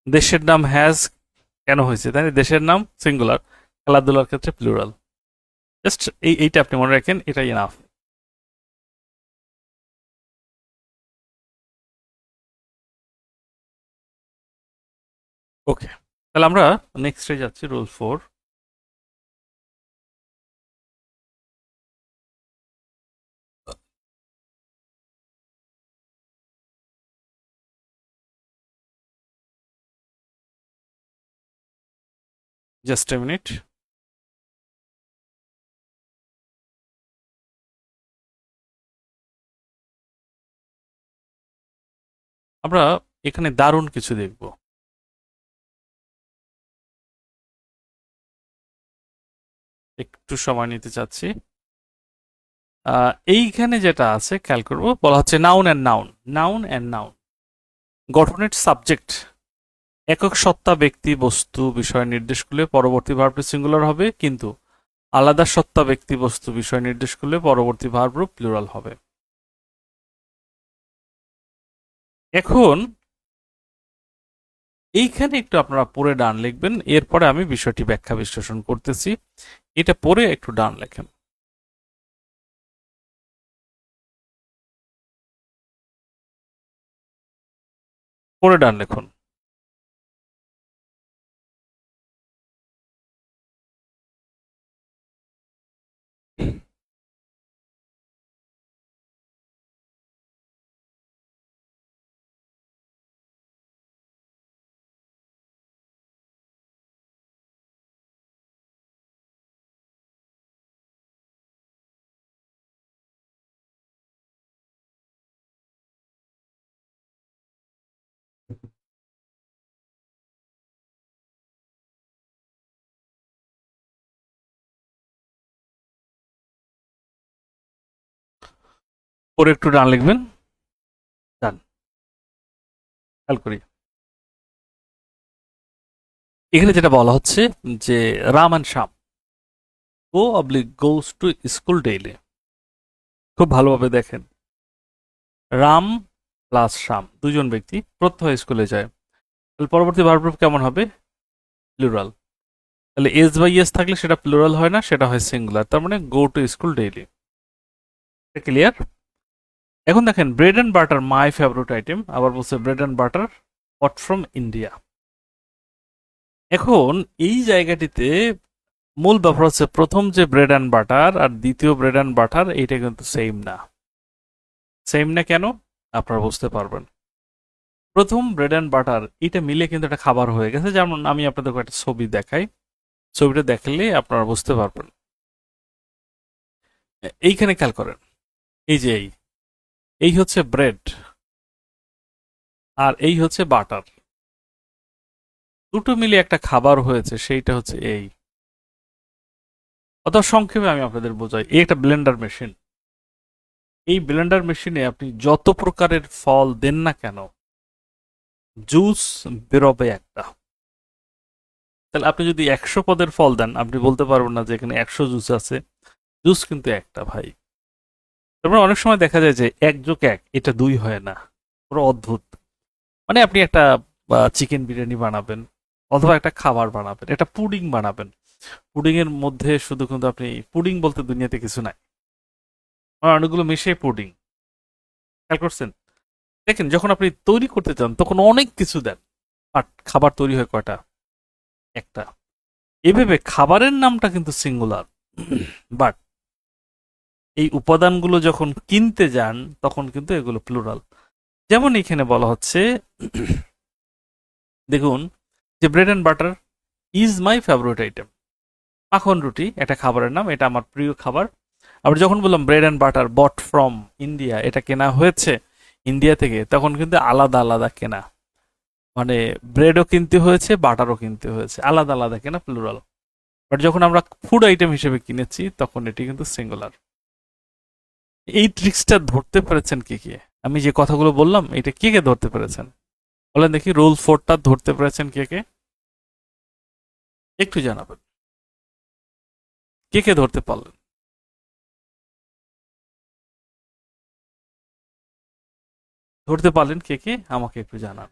দেশের নাম হ্যাজ কেন হয়েছে? তাই না? দেশের নাম সিঙ্গুলার, খেলাধুলার ক্ষেত্রে প্লুরাল। জাস্ট এইটা আপনি মনে রাখেন, এটাই এনাফ। ওকে, তাহলে আমরা নেক্সটে যাচ্ছি, roll four. Just a minute. আমরা এখানে দারুণ কিছু দেখব। একটু সময় নিতে চাচ্ছি। এইখানে যেটা আছে খেয়াল করবো, বলা হচ্ছে noun and noun, noun and noun. গঠনের সাবজেক্ট একক সত্তা, ব্যক্তি, বস্তু, বিষয় নির্দেশ করলে পরবর্তী ভার্বটি সিঙ্গুলার হবে, কিন্তু আলাদা সত্তা, ব্যক্তি, বস্তু, বিষয় নির্দেশ করলে পরবর্তী ভার্ব প্লুরাল হবে। এখন এইখানে একটু আপনারা পড়ে ডান লিখবেন, এরপরে আমি বিষয়টি ব্যাখ্যা বিশ্লেষণ করতেছি। এটা পড়ে একটু ডান লেখেন, পড়ে ডান লিখুন। পরে একটু ডান লিখবেন। ডান। খেয়াল করি এখানে যেটা বলা হচ্ছে যে Ram and Shyam go oblique goes to school daily. খুব ভালোভাবে দেখেন, রাম প্লাস শ্যাম দুজন ব্যক্তি প্রত্যহ স্কুলে যায়। তাহলে পরবর্তী ভার্ব কেমন হবে? প্লুরাল। তাহলে এস বাই এস থাকলে সেটা প্লুরাল হয় না, সেটা হয় সিঙ্গুলার। তার মানে go to school daily. Clear? এখন দেখেন, bread and butter my favourite item, আবার বলছে bread and butter hot from India. এখন এই জায়গাটিতে মূল ব্যাপার হচ্ছে প্রথম যে ব্রেড অ্যান্ড বাটার আর দ্বিতীয় ব্রেড অ্যান্ড বাটার, এইটা কিন্তু সেম না। সেম না কেন? আপনারা বুঝতে পারবেন। প্রথম ব্রেড অ্যান্ড বাটার এটা মিলে কিন্তু একটা খাবার হয়ে গেছে। যেমন আমি আপনাদের একটা ছবি দেখাই, ছবিটা দেখলে আপনারা বুঝতে পারবেন। এইখানে খেয়াল করেন, এই যে এই হচ্ছে ব্রেড আর এই হচ্ছে বাটার। দুটো মিলে একটা খাবার হয়েছে, সেইটা হচ্ছে এই। অত সংক্ষেপে আমি আপনাদের বোঝাই, এই একটা ব্লেন্ডার মেশিন। এই ব্লেন্ডার মেশিনে আপনি যত প্রকারের ফল দেন না কেন, জুস বেরোবে একটা। তাহলে আপনি যদি 100 পদের ফল দেন, আপনি বলতে পারবেন না যে এখানে 100 জুস আছে। জুস কিন্তু একটা, ভাই। তারপরে অনেক সময় দেখা যায় যে 1+1 এটা 2 হয় না। পুরো অদ্ভুত। মানে আপনি একটা চিকেন বিরিয়ানি বানাবেন, অথবা একটা খাবার বানাবেন, একটা পুডিং বানাবেন। পুডিং এর মধ্যে শুধু কিন্তু আপনি পুডিং বলতে দুনিয়াতে কিছু নাই, অনেকগুলো মিশিয়ে পুডিং। খেয়াল করছেন? দেখেন, যখন আপনি তৈরি করতে চান তখন অনেক কিছু দেন, বাট খাবার তৈরি হয় কয়টা? একটা। এভাবে খাবারের নামটা কিন্তু সিঙ্গুলার, বাট এই উপাদানগুলো যখন কিনতে যান তখন কিন্তু এগুলো প্লুরাল। যেমন এখানে বলা হচ্ছে, দেখুন, যে bread and butter is my favourite item. মাখন রুটি একটা খাবারের নাম, এটা আমার প্রিয় খাবার। আবার যখন বললাম bread and butter bought from India, এটা কেনা হয়েছে ইন্ডিয়া থেকে, তখন কিন্তু আলাদা আলাদা কেনা। মানে ব্রেডও কিনতে হয়েছে, বাটারও কিনতে হয়েছে, আলাদা আলাদা কেনা, প্লুরাল। বাট যখন আমরা ফুড আইটেম হিসেবে কিনেছি তখন এটি কিন্তু সিঙ্গুলার। এই ট্রিক্সটা ধরতে পেরেছেন কে কে? আমি যে কথাগুলো বললাম এটা কে কে ধরতে পেরেছেন? বলেন দেখি, রুল 4টা ধরতে পেরেছেন কে কে? একটু জানাবেন, কে কে ধরতে পারলেন? ধরতে পারলেন কে কে আমাকে একটু জানান।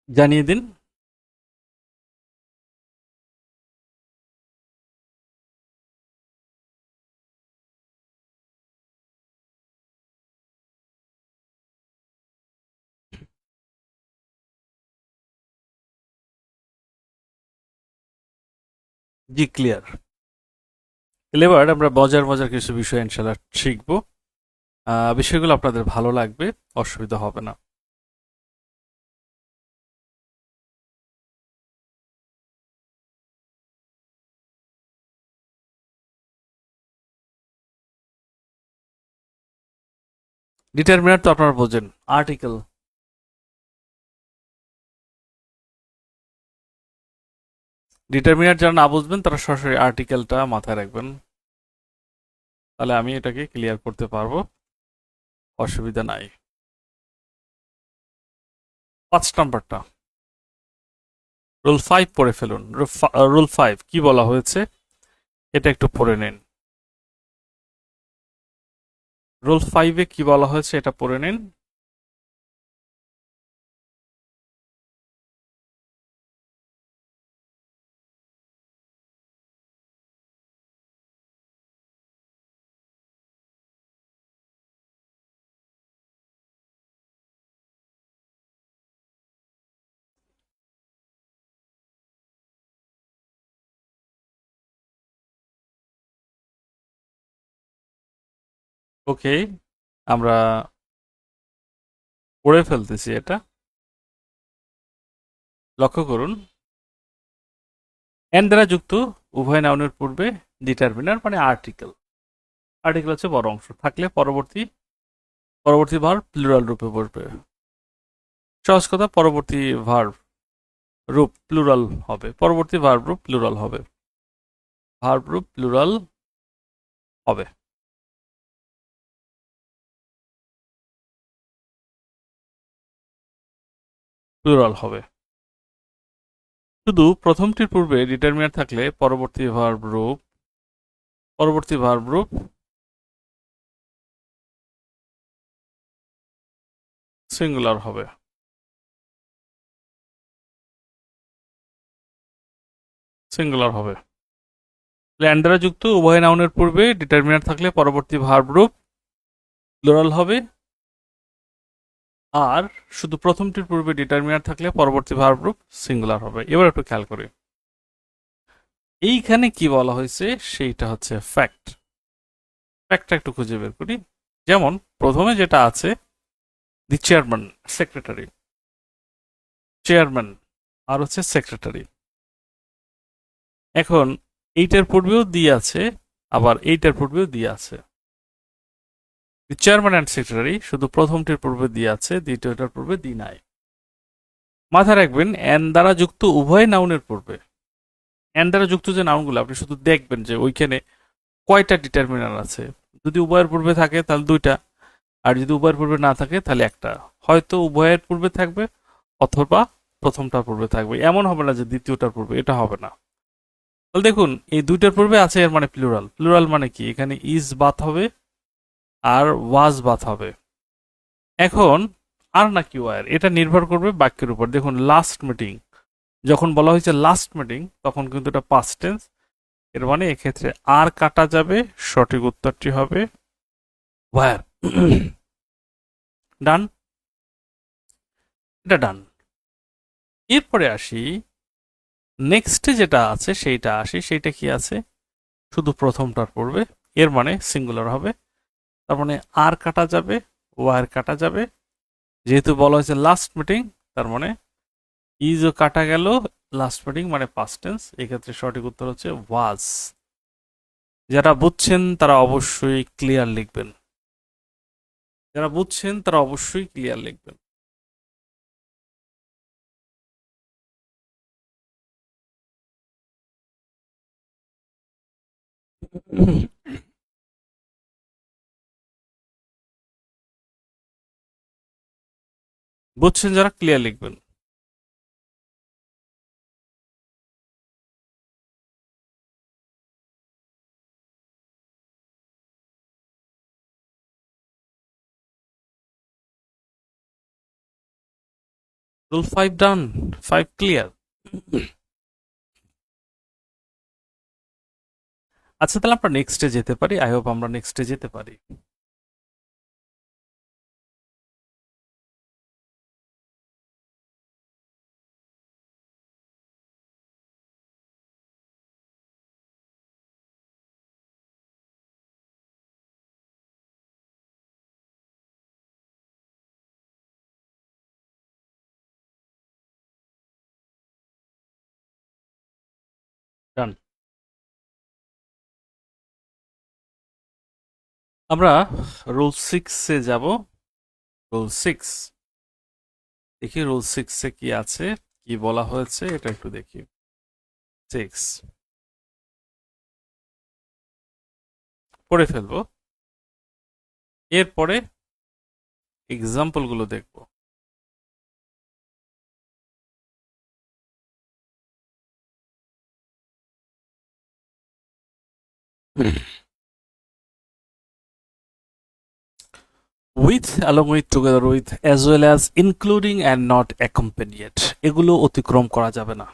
জানিয়ে দিন। জি, ক্লিয়ার। এবার আমরা মজার মজার কিছু বিষয় ইনশাল্লাহ শিখবো। বিষয়গুলো আপনাদের ভালো লাগবে, অসুবিধা হবে না। ডিটারমিনার তো আপনারা বোঝেন, আর্টিকেল। ডিটারমিনার যারা না বুঝবেন তারা সরাসরি আর্টিকেলটা মাথায় রাখবেন, তাহলে আমি এটাকে ক্লিয়ার করতে পারবো, অসুবিধা নাই। 5 নাম্বারটা, রুল 5 পড়ে ফেলুন। রুল 5 কি বলা হয়েছে এটা একটু পড়ে নিন। রুল 5-এ কি বলা হয়েছে এটা পড়ে নিন। ওকে, আমরা পড়ে ফেলতেছি এটা। লক্ষ্য করুন, এন দ্বারা যুক্ত উভয় নাউনের পূর্বে ডিটারমিনার মানে আর্টিকেল। আর্টিকেল হচ্ছে বড় অংশ থাকলে পরবর্তী পরবর্তী ভার্ব প্লুরাল রূপে বসবে। সহজ কথা, পরবর্তী ভার্ব রূপ প্লুরাল হবে, পরবর্তী ভার্ব রূপ প্লুরাল হবে, ভার্ব রূপ প্লুরাল হবে। প্লুরাল হবে। শুধু প্রথমটির পূর্বে ডিটারমিনার থাকলে পরবর্তী ভার্ব রূপ সিঙ্গুলার হবে। সিঙ্গুলার হবে। এন দ্বারা যুক্ত উভয় নাউনের পূর্বে ডিটারমিনার থাকলে পরবর্তী ভার্ব রূপ প্লুরাল হবে। আর শুধু প্রথমটির পূর্বে ডিটারমিনার থাকলে পরবর্তী ভার্ব রূপ সিঙ্গুলার হবে। এবার একটু খেয়াল করি, এইখানে কি বলা হয়েছে সেইটা হচ্ছে ফ্যাক্ট। ফ্যাক্টটা একটু খুঁজে বের করি। যেমন প্রথমে যেটা আছে, দি চেয়ারম্যান, সেক্রেটারি, চেয়ারম্যান আর হচ্ছে সেক্রেটারি। এখন এইটার পূর্বেও দিয়ে আছে, আবার এইটার পূর্বেও দিয়ে আছে। দি চেয়ারম্যান অ্যান্ড সেক্রেটারি শুধু প্রথমটির পূর্বে দিয়ে আছে, দ্বিতীয়টার পূর্বে দি নাই। মাথায় রাখবেন এন দ্বারা যুক্ত উভয় নাউনের পূর্বে, এন দ্বারা যুক্ত যে নাউনগুলো আপনি শুধু দেখবেন যে ওইখানে কয়টা ডিটারমিনার আছে। যদি উভয়ের পূর্বে থাকে তাহলে দুইটা, আর যদি উভয়ের পূর্বে না থাকে তাহলে একটা। হয়তো উভয়ের পূর্বে থাকবে অথবা প্রথমটার পূর্বে থাকবে, এমন হবে না যে দ্বিতীয়টার পূর্বে, এটা হবে না। তাহলে দেখুন এই দুইটার পূর্বে আছে, এর মানে প্লুরাল। প্লুরাল মানে কি, এখানে ইজ বাদ হবে আর ওয়াজ বাদ হবে। এখন আর নাকি ওয়ার, এটা নির্ভর করবে বাক্যের উপর। দেখুন লাস্ট মিটিং, যখন বলা হয়েছে লাস্ট মিটিং তখন কিন্তু এটা পাস্ট টেন্স, এর মানে এক্ষেত্রে আর কাটা যাবে, সঠিক উত্তরটি হবে ওয়ার। ডান, এটা ডান। এরপরে আসি নেক্সটে যেটা আছে সেইটা আসি, সেইটা কি আছে, শুধু প্রথমটার পূর্বে, এর মানে সিঙ্গুলার হবে। তার মানে আর কাটা যাবে, ওয়ার কাটা যাবে। যেহেতু বলা হয়েছে লাস্ট মিটিং, তার মানে ইজও কাটা গেল, লাস্ট মিটিং মানে পাস্ট টেন্স, এক্ষেত্রে সঠিক উত্তর হচ্ছে ওয়াজ। যারা বুঝছেন তারা অবশ্যই ক্লিয়ার লিখবেন, যারা বুঝছেন তারা অবশ্যই ক্লিয়ার লিখবেন। বুঝছেন যারা ক্লিয়ার লিখবেন। রুল 5 ডান, 5 ক্লিয়ার। আচ্ছা তাহলে আমরা নেক্সটে যেতে পারি। আই হোপ আমরা নেক্সটে যেতে পারি। ডান। আমরা রুল 6 এ যাব। রুল 6 দেখি, রুল 6 এ কি আছে, কি বলা হয়েছে এটা একটু দেখি। 6 পড়ে ফেলবো, এরপরে এক্সাম্পল গুলো দেখবো। With, along with, together with, as well as, including and not accompanied, এগুলো অতিক্রম করা যাবে না।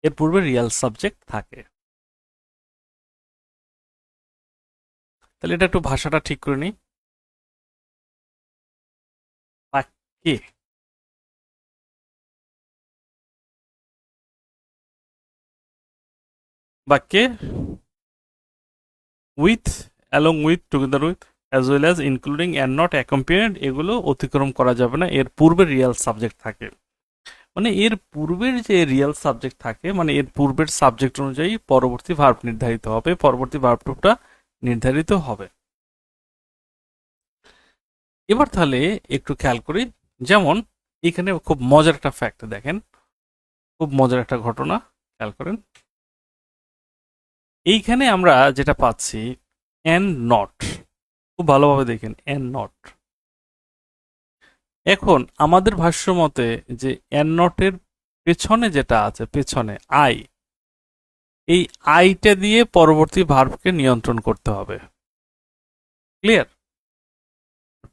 এর পূর্বে রিয়াল সাবজেক্ট থাকে। তাহলে এটা একটু ভাষাটা ঠিক করে নিই। বাক্যে, বাক্যে with, along with, together with, as well as, including and not accompanied, এগুলো অতিক্রম করা যাবে না। এর পূর্বে রিয়াল সাবজেক্ট থাকে, মানে এর পূর্বের যে রিয়াল সাবজেক্ট থাকে, মানে এর পূর্বের সাবজেক্ট অনুযায়ী পরবর্তী ভার্ব নির্ধারিত হবে, পরবর্তী ভার্বটা নির্ধারিত হবে। এবার তাহলে একটু খেয়াল করি, যেমন এখানে খুব মজার একটা ফ্যাক্ট দেখেন, খুব মজার একটা ঘটনা খেয়াল করেন। এইখানে আমরা যেটা পাচ্ছি এন্ড নট, খুব ভালোভাবে দেখেন এন্ড নট। এখন আমাদের ভাষ্য মতে যে এন্ড নটের পেছনে যেটা আছে, পেছনে আই, এই আইটা দিয়ে পরবর্তী ভার্বকে নিয়ন্ত্রণ করতে হবে। ক্লিয়ার?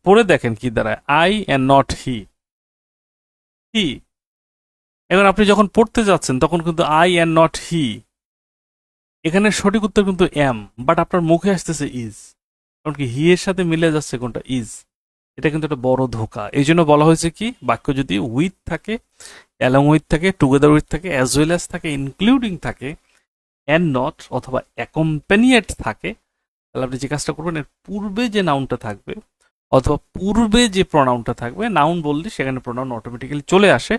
পড়ে দেখেন কি দাঁড়ায়, আই এন্ড নট হি। হি, এখন আপনি যখন পড়তে যাচ্ছেন তখন কিন্তু আই এন্ড নট হি, এখানে সঠিক উত্তর কিন্তু এম, বাট আপনার মুখে আসতেছে ইজ, কারণ কি হি এর সাথে মিলে যাচ্ছে কোনটা, ইজ। এটা কিন্তু একটা বড় ধোঁকা। এই জন্য বলা হয়েছে কি, বাক্য যদি উইথ থাকে, অ্যালং উইথ থাকে, টুগেদার উইথ থাকে, অ্যাজ ওয়েল অ্যাজ থাকে, ইনক্লুডিং থাকে, অ্যান্ড নট অথবা অ্যাকম্প্যানিয়েট থাকে, তাহলে আপনি যে কাজটা করবেন, এর পূর্বে যে নাউনটা থাকবে অথবা পূর্বে যে প্রোনাউনটা থাকবে, নাউন বললে সেখানে প্রোনাউন অটোমেটিক্যালি চলে আসে।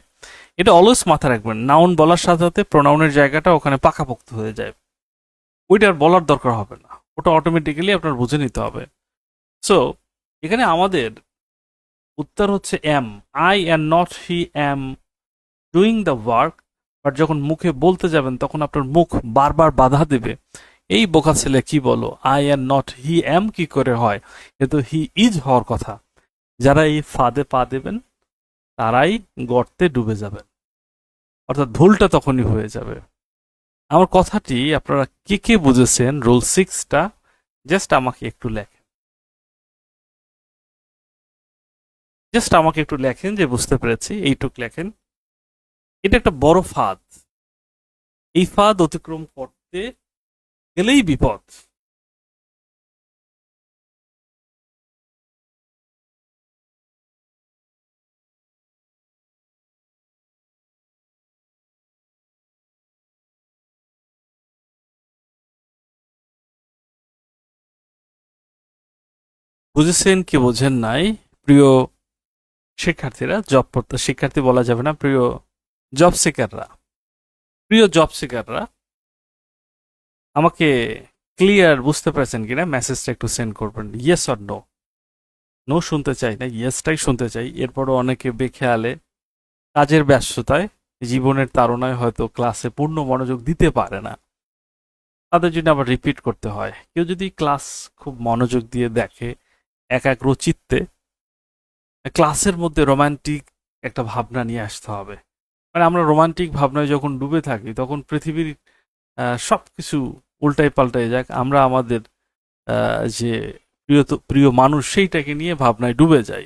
এটা অলওয়েজ মাথায় রাখবেন, নাউন বলার সাথে সাথে প্রোনাউনের জায়গাটা ওখানে পাকাপোক্ত হয়ে যায়, ওইটা আর বলার দরকার হবে না, ওটা অটোমেটিক্যালি আপনার বুঝে নিতে হবে। সো এখানে আমাদের উত্তর হচ্ছে am. I and not he am doing the work. But যখন মুখে বলতে যাবেন তখন আপনার মুখ বারবার বাধা দেবে, এই বোকা ছেলে কি বলো, আই অ্যান্ড নট হি অ্যাম কি করে হয়, এ তো হি ইজ হওয়ার কথা। যারা এই ফাঁদে পা দেবেন তারাই গর্তে ডুবে যাবেন, অর্থাৎ ভুলটা তখনই হয়ে যাবে। আমার কথাটি আপনারা কে কে বুঝেছেন, রুল 6টা জাস্ট আমাকে একটু লেখেন, জাস্ট আমাকে একটু লেখেন যে বুঝতে পেরেছি, এইটুক লেখেন। এটা একটা বড় ফাঁদ, এই ফাঁদ অতিক্রম করতে গেলেই বিপদ। বুঝেছেন কি বোঝেন নাই, প্রিয় শিক্ষার্থীরা, শিক্ষার্থী বলা যাবে না, প্রিয় জব সিকাররা, প্রিয় জব সিকাররা, আমাকে ক্লিয়ার বুঝতে পেরেছেন কিনা মেসেজটা একটু সেন্ড করবেন, ইয়েস অর নো। নো শুনতে চাই না, ইয়েসটাই শুনতে চাই। এরপরও অনেকে বেখেয়ালে কাজের ব্যস্ততায়, জীবনের তাড়নায় হয়তো ক্লাসে পূর্ণ মনোযোগ দিতে পারে না, তাদের জন্য আবার রিপিট করতে হয়। কেউ যদি ক্লাস খুব মনোযোগ দিয়ে দেখে একাগ্র চিত্তে, ক্লাসের মধ্যে রোমান্টিক একটা ভাবনা নিয়ে আসতে হবে। মানে আমরা রোমান্টিক ভাবনায় যখন ডুবে থাকি তখন পৃথিবীর সবকিছু উল্টাই পাল্টাই যাক, আমরা আমাদের যে প্রিয় মানুষ সেইটাকে নিয়ে ভাবনায় ডুবে যাই।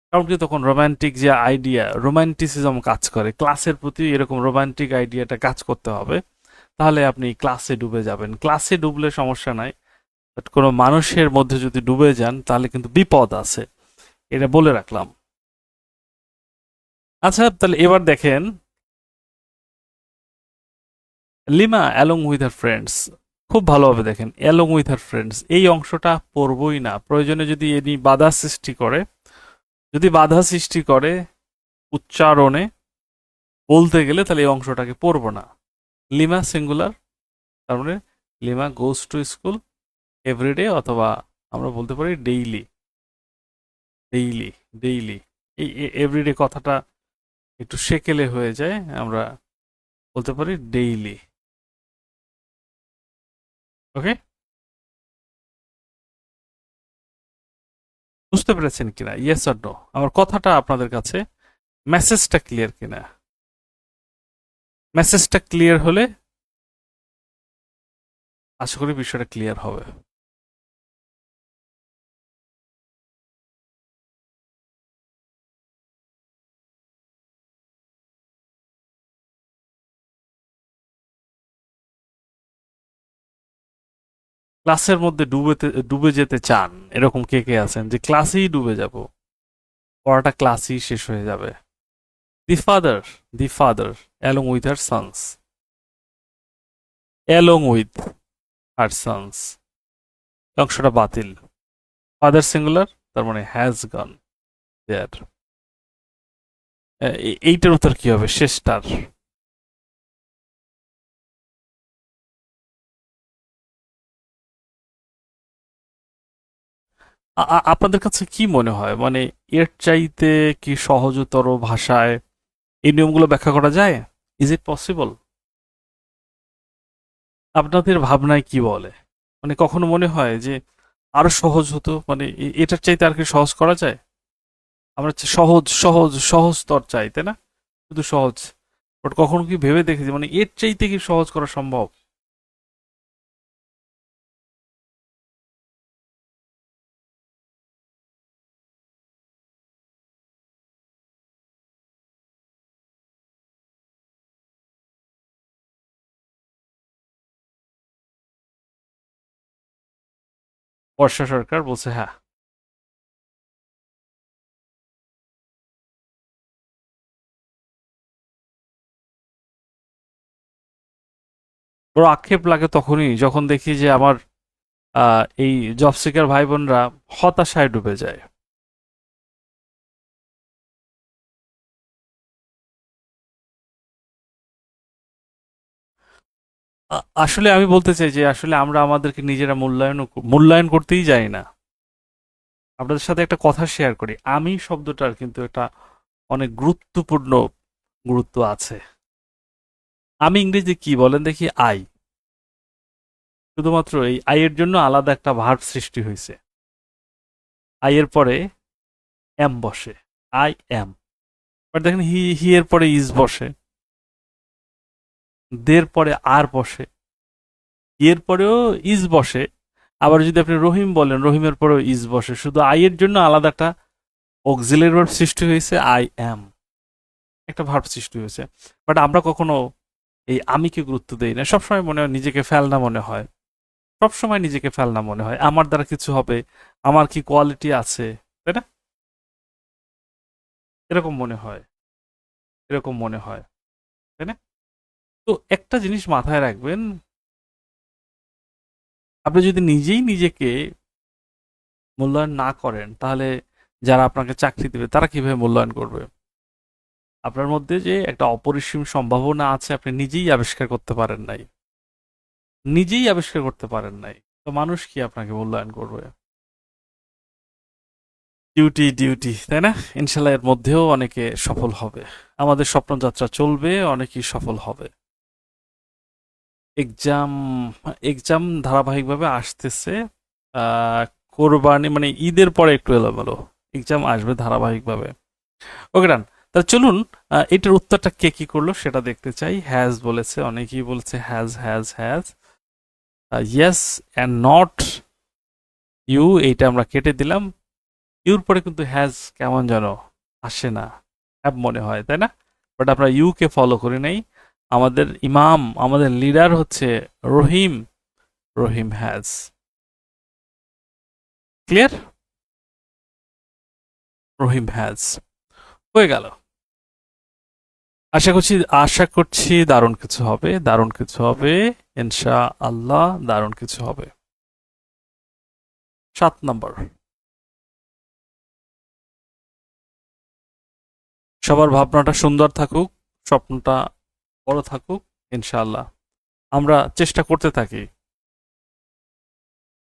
কারণ কি তখন রোমান্টিক যে আইডিয়া, রোমান্টিসিজম কাজ করে, ক্লাসের প্রতি এরকম রোমান্টিক আইডিয়াটা কাজ করতে হবে, তাহলে আপনি ক্লাসে ডুবে যাবেন। ক্লাসে ডুবলে সমস্যা নাই, বাট কোনো মানুষের মধ্যে যদি ডুবে যান তাহলে কিন্তু বিপদ আছে, এটা বলে রাখলাম। আচ্ছা, তাহলে এবার দেখেন, lima along with her friends, খুব ভালোভাবে দেখেন, অ্যালং উইথ হার ফ্রেন্ডস এই অংশটা পড়বই না, প্রয়োজনে যদি এনি বাধা সৃষ্টি করে, যদি বাধা সৃষ্টি করে উচ্চারণে বলতে গেলে, তাহলে এই অংশটাকে পড়বো না। লিমা সিঙ্গুলার, তার মানে Lima goes to school everyday, অথবা আমরা বলতে পারি ডেইলি, ডেইলি, ডেইলি। এই এভরিডে কথাটা একটু সেকেলে হয়ে যায়, আমরা বলতে পারি ডেইলি। ওকে, বুঝতে পেরেছেন কিনা, ইয়েস অর নো, আমার কথাটা আপনাদের কাছে, মেসেজটা ক্লিয়ার কিনা? মেসেজটা ক্লিয়ার হলে আশা করি বিষয়টা ক্লিয়ার হবে। ক্লাসের মধ্যে ডুবে যেতে চান, এরকম কে কে আছেন যে ক্লাসেই ডুবে যাব, পড়াটা ক্লাসেই শেষ হয়ে যাবে? The father, the father along with her sons, along with her sons, অংশটা বাতিল। ফাদার সিঙ্গুলার, তার মানে হ্যাজ গন দেয়ার। এইটার উত্তর কি হবে শেষটার? আপনাদের কাছে কি মনে হয়, মানে এর চাইতে কি সহজতর ভাষায় এই নিয়মগুলো ব্যাখ্যা করা যায়? Is it possible? আপনাদের ভাবনায় কি বলে? মানে কখনো মনে হয় যে আরো সহজ হতো, মানে এটার চাইতে আর কি সহজ করা যায়? আমরা সহজ সহজ সহজতর চাই, তাই না? শুধু সহজ। বাট কখনো কি ভেবে দেখেছি মানে এর চাইতে কি সহজ করা সম্ভব? বর্ষা সরকার বলছে হ্যাঁ। ওর আক্ষেপ লাগে তখনই যখন দেখি যে আমার এই জব সিকার ভাই বোনরা হতাশায় ডুবে যায়। আসলে আমি বলতে চাই যে আসলে আমরা আমাদেরকে নিজেরা মূল্যায়ন করতেই জানি না। আপনাদের সাথে একটা কথা শেয়ার করি, আমি শব্দটার কিন্তু এটা অনেক গুরুত্বপূর্ণ গুরুত্ব আছে। আমি ইংরেজি কি বলেন দেখি? আই। শুধুমাত্র এই আই এর জন্য আলাদা একটা ভার্ব সৃষ্টি হয়েছে। আই এর পরে এম বসে, আই এম। বাট দেখেন হি এর পরে ইজ বসে, দের পরে আর বসে, এর পরেও ইজ বসে। আবার যদি আপনি রহিম বলেন, রহিমের পরেও ইজ বসে। শুধু আই এর জন্য আলাদা একটা অক্সিলারি ভার্ব সৃষ্টি হয়েছে, আই এম, একটা ভার্ব সৃষ্টি হয়েছে। বাট আমরা কখনো এই আমিকে গুরুত্ব দেই না। সবসময় মনে হয় নিজেকে ফেলনা মনে হয়, সবসময় নিজেকে ফেলনা মনে হয়, আমার দ্বারা কিছু হবে, আমার কি কোয়ালিটি আছে, তাই না? এরকম মনে হয়, এরকম মনে হয়, তাই না? তো একটা জিনিস মাথায় রাখবেন, আপনি যদি নিজেই নিজেকে মূল্যায়ন না করেন, তাহলে যারা আপনাকে চাকরি দেবে তারা কিভাবে মূল্যায়ন করবে? আপনার মধ্যে যে একটা অপরিসীম সম্ভাবনা আছে আপনি নিজেই আবিষ্কার করতে পারেন নাই, নিজেই আবিষ্কার করতে পারেন নাই, তো মানুষ কি আপনাকে মূল্যায়ন করবে? ডিউটি ডিউটি, তাই না? ইনশাল্লাহ এর মধ্যেও অনেকে সফল হবে, আমাদের স্বপ্নযাত্রা চলবে, অনেকেই সফল হবে। এক্সাম, এক্সাম ধারাবাহিকভাবে আসতেছে। আহ, কোরবানি মানে ঈদের পরে একটু এলোমেলো, এক্সাম আসবে ধারাবাহিকভাবে। ওকে ডান। তাহলে চলুন, এটার উত্তরটা কে কি করলো সেটা দেখতে চাই। হ্যাজ বলেছে, অনেকেই বলেছে has has has. Yes and not you, এইটা আমরা কেটে দিলাম। ইউর পরে কিন্তু হ্যাজ কেমন যেন আসে না, হ্যাভ মনে হয়, তাই না? বাট আমরা ইউ কে ফলো করি নাই। আমাদের ইমাম, আমাদের লিডার হচ্ছে রহিম, রহিম হ্যাজ। ক্লিয়ার? রহিম হ্যাজ হয়ে গেল। আশা করছি, আশা করছি দারুণ কিছু হবে, দারুণ কিছু হবে, ইনশা আল্লাহ দারুণ কিছু হবে। 7 নম্বর, সবার ভাবনাটা সুন্দর থাকুক, স্বপ্নটা বড় থাকুক, ইনশাআল্লাহ। আমরা চেষ্টা করতে থাকি,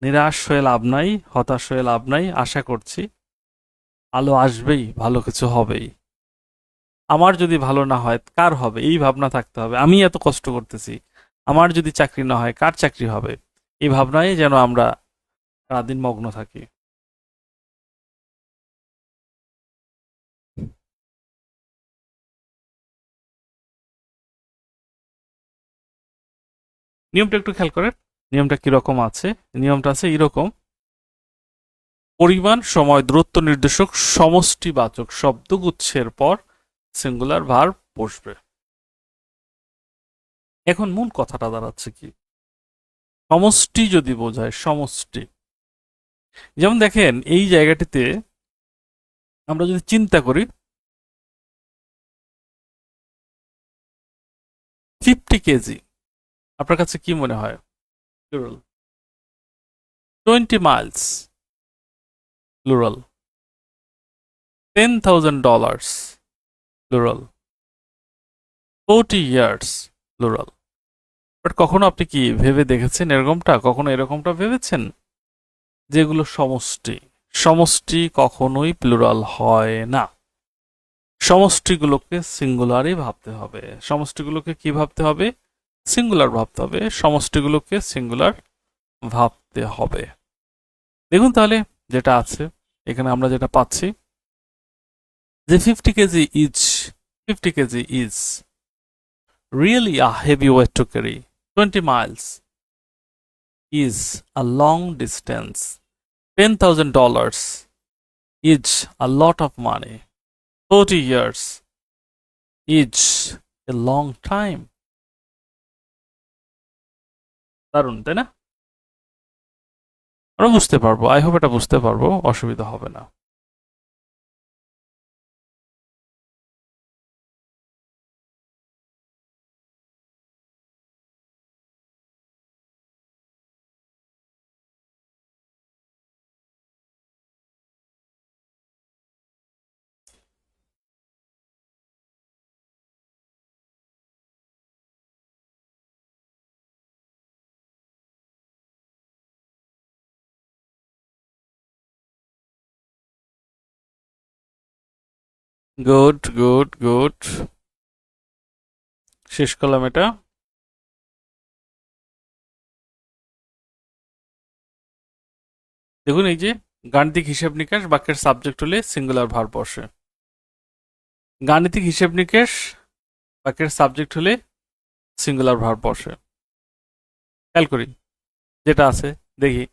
নিরাশ হয়ে লাভ নাই, হতাশ হয়ে লাভ নাই। আশা করছি আলো আসবেই, ভালো কিছু হবেই। আমার যদি ভালো না হয় কার হবে, এই ভাবনা থাকতে হবে। আমি এত কষ্ট করতেছি, আমার যদি চাকরি না হয় কার চাকরি হবে, এই ভাবনায় যেন আমরা সারাদিন মগ্ন থাকি। নিয়মটা একটু খেয়াল করেন, নিয়মটা কিরকম আছে? নিয়মটা আছে এরকম: পরিমাণ, সময়, দূরত্ব নির্দেশক সমষ্টিবাচক শব্দগুচ্ছের পর সিঙ্গুলার ভার্ব বসবে। এখন মূল কথাটা দাঁড়াচ্ছে কি, সমষ্টি যদি বোঝায়, সমষ্টি, যেমন দেখেন এই জায়গাটিতে আমরা যদি চিন্তা করি, 50 কেজি, আপনার কাছে কি মনে হয়? Plural. 20 Miles, plural. $10,000, plural. 40 years, plural. But কখনো আপনি কি ভেবে দেখেছেন এরকমটা? কখনো এরকমটা ভেবেছেন যেগুলো সমষ্টি? সমষ্টি কখনোই প্লুরাল হয় না। সমষ্টিগুলোকে সিঙ্গুলারই ভাবতে হবে। সমষ্টিগুলোকে কি ভাবতে হবে? সিঙ্গুলার ভাবতে হবে। সমষ্টিগুলোকে সিঙ্গুলার ভাবতে হবে। দেখুন তাহলে যেটা আছে, এখানে আমরা যেটা পাচ্ছি যে 50 KG is really a heavy weight to carry. 20 miles is a long distance. $10,000 is a lot of money. 40 years is a long time. দারুণ, তাই না? আমরা বুঝতে পারবো, আই হোপ এটা বুঝতে পারবো, অসুবিধা হবে না। গুড গুড গুড, শেষ করলাম এটা। দেখুন এই যে গাণিতিক হিসাব নিকাশ বাক্যের সাবজেক্ট হলে সিঙ্গুলার ভার্ব বসে। গাণিতিক হিসাব নিকাশ বাক্যের সাবজেক্ট হলে সিঙ্গুলার ভার্ব বসে। খেয়াল করি যেটা আছে, দেখি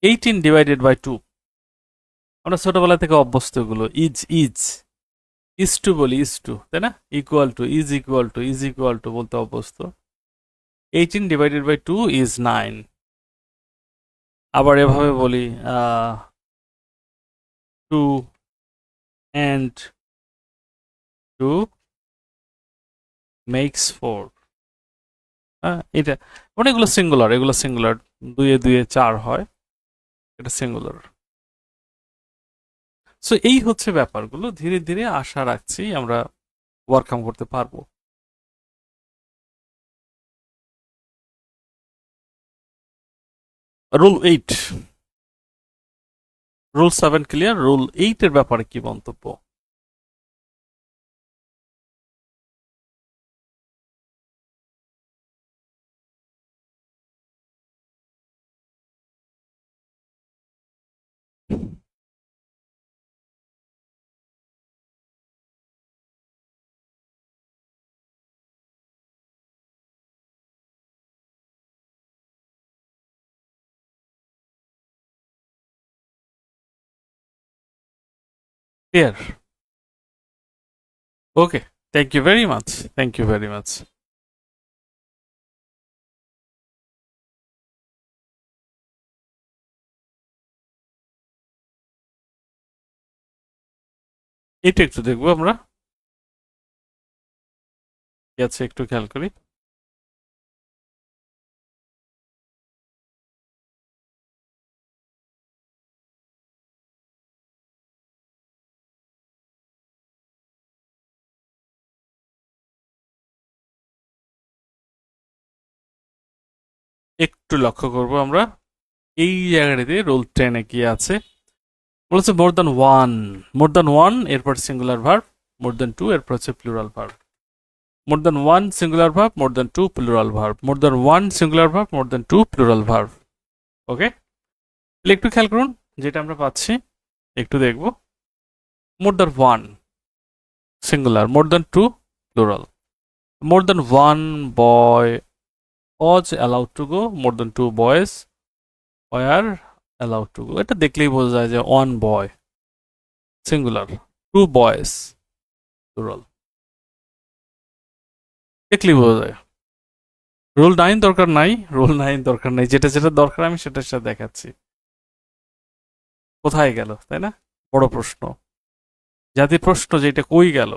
18 ডিভাইডেড বাই 2, আমরা ছোটবেলা থেকে অভ্যস্ত, এগুলো ইজ ইজ ইজ টু বলি, ইজ টু, তাই না, equal to, is equal to, is equal to বলতে অভ্যস্ত। 18 ডিভাইডেড বাই 2 ইজ 9। আবার এভাবে বলি 2 and 2 makes 4। হ্যাঁ, এটা মানে এগুলো সিঙ্গুলার, এগুলো সিঙ্গুলার, 2 এ 2 এ 4 হয়, এটা সিঙ্গুলার। সো এই হচ্ছে ব্যাপারগুলো, ধীরে ধীরে আশা রাখছি আমরা ওয়ার্কআউট করতে পারবো। রুল 8, রুল 7 ক্লিয়ার, রুল 8 এর ব্যাপারে কি মন্তব্য? Clear? Okay, thank you very much, thank you very much. এটা একটু দেখবো আমরা, কি আছে একটু খেয়াল করি। একটু লক্ষ্য করব আমরা এই জায়গাটিতে রুল 10 এ কি আছে, বলেছে more than one, more than one এরপর singular verb, more than two এরপর হচ্ছে plural verb. More than one singular verb, more than two plural verb, more than one singular verb, more than two plural verb. Okay, তাহলে একটু খেয়াল করুন যেটা আমরা পাচ্ছি, একটু দেখব। More than one singular, more than two plural. More than one boy was allowed to go, more than two boys were allowed to go। এটা দেখলেই বোঝা যায় যে ওয়ান বয় সিঙ্গুলার, টু বয়েস প্লুরাল, দেখলেই বোঝা যায়। রুল 9 দরকার নাই, রুল 9 দরকার নাই, যেটা যেটা দরকার আমি সেটা সেটা দেখাচ্ছি। কোথায় গেল, তাই না, বড় প্রশ্ন, জাতির প্রশ্ন যেটা কই গেল।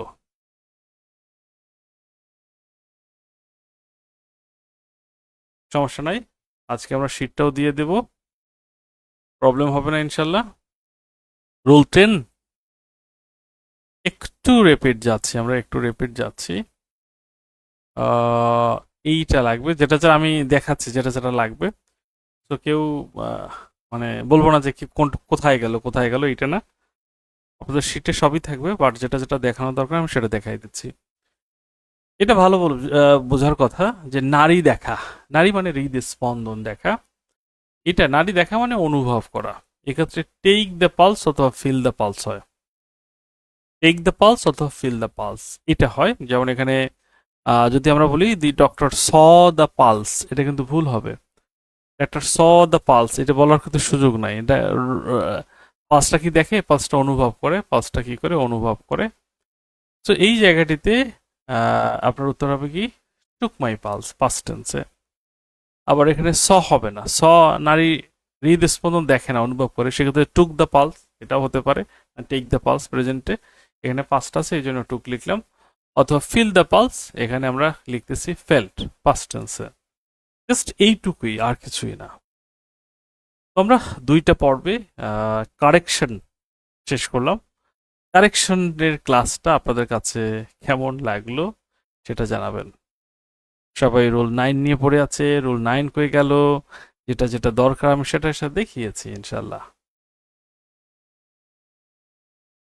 সমস্যা নাই, আজকে আমরা শীটটাও দিয়ে দেব, প্রবলেম হবে না ইনশাল্লাহ। রুল 10 একটু রিপিট যাচ্ছি, আমরা একটু রিপিট যাচ্ছি। এইটা লাগবে, যেটা যেটা আমি দেখাচ্ছি, যেটা যেটা লাগবে। তো কেউ মানে বলবো না যে কি কোন কোথায় গেল কোথায় গেল, এটা না, আপনাদের শীটে সবই থাকবে, বাট যেটা যেটা দেখানো দরকার আমি সেটা দেখাই দিচ্ছি। এটা ভালো বোঝার কথা যে নারী দেখা, নারী মানে হৃদ স্পন্দন দেখা, এটা নারী দেখা মানে অনুভব করা। এক্ষেত্রে টেক দ্য পালস অথবা ফিল দ্য পালস হয়, টেক দ্য পালস অথবা ফিল দ্য পালস এটা হয়। যেমন এখানে যদি আমরা বলি the doctor saw the pulse, এটা কিন্তু ভুল হবে। ডক্টর স দ্য পালস এটা বলার কিন্তু সুযোগ নাই, এটা পালসটা কি দেখে, পালসটা অনুভব করে, পালসটা কি করে অনুভব করে। তো এই জায়গাটিতে আপনার উত্তর হবে কি টুক মাই পালস, পাস্ট টেন্সে। আবার এখানে স হবে না, স নারী হৃদস্পন্দন দেখে না, অনুভব করে, সেক্ষেত্রে টুক দ্য পালস এটাও হতে পারে, টেক দ্য পালস প্রেজেন্টে, এখানে পাস্ট আছে এই জন্য টুক লিখলাম। অথবা ফিল দ্য পালস, এখানে আমরা লিখতেছি ফেল্ট, পাস্ট টেন্সে। জাস্ট এইটুকুই, আর কিছুই না। তো আমরা দুইটা পর্বে কারেকশন শেষ করলাম। কারেকশনের ক্লাসটা আপনাদের কাছে কেমন লাগলো সেটা জানাবেন। সবাই রুল 9 নিয়ে পড়ে আছে, রুল 9 কই গেল, যেটা যেটা দরকার আমি সেটা দেখিয়েছি ইনশাল্লাহ।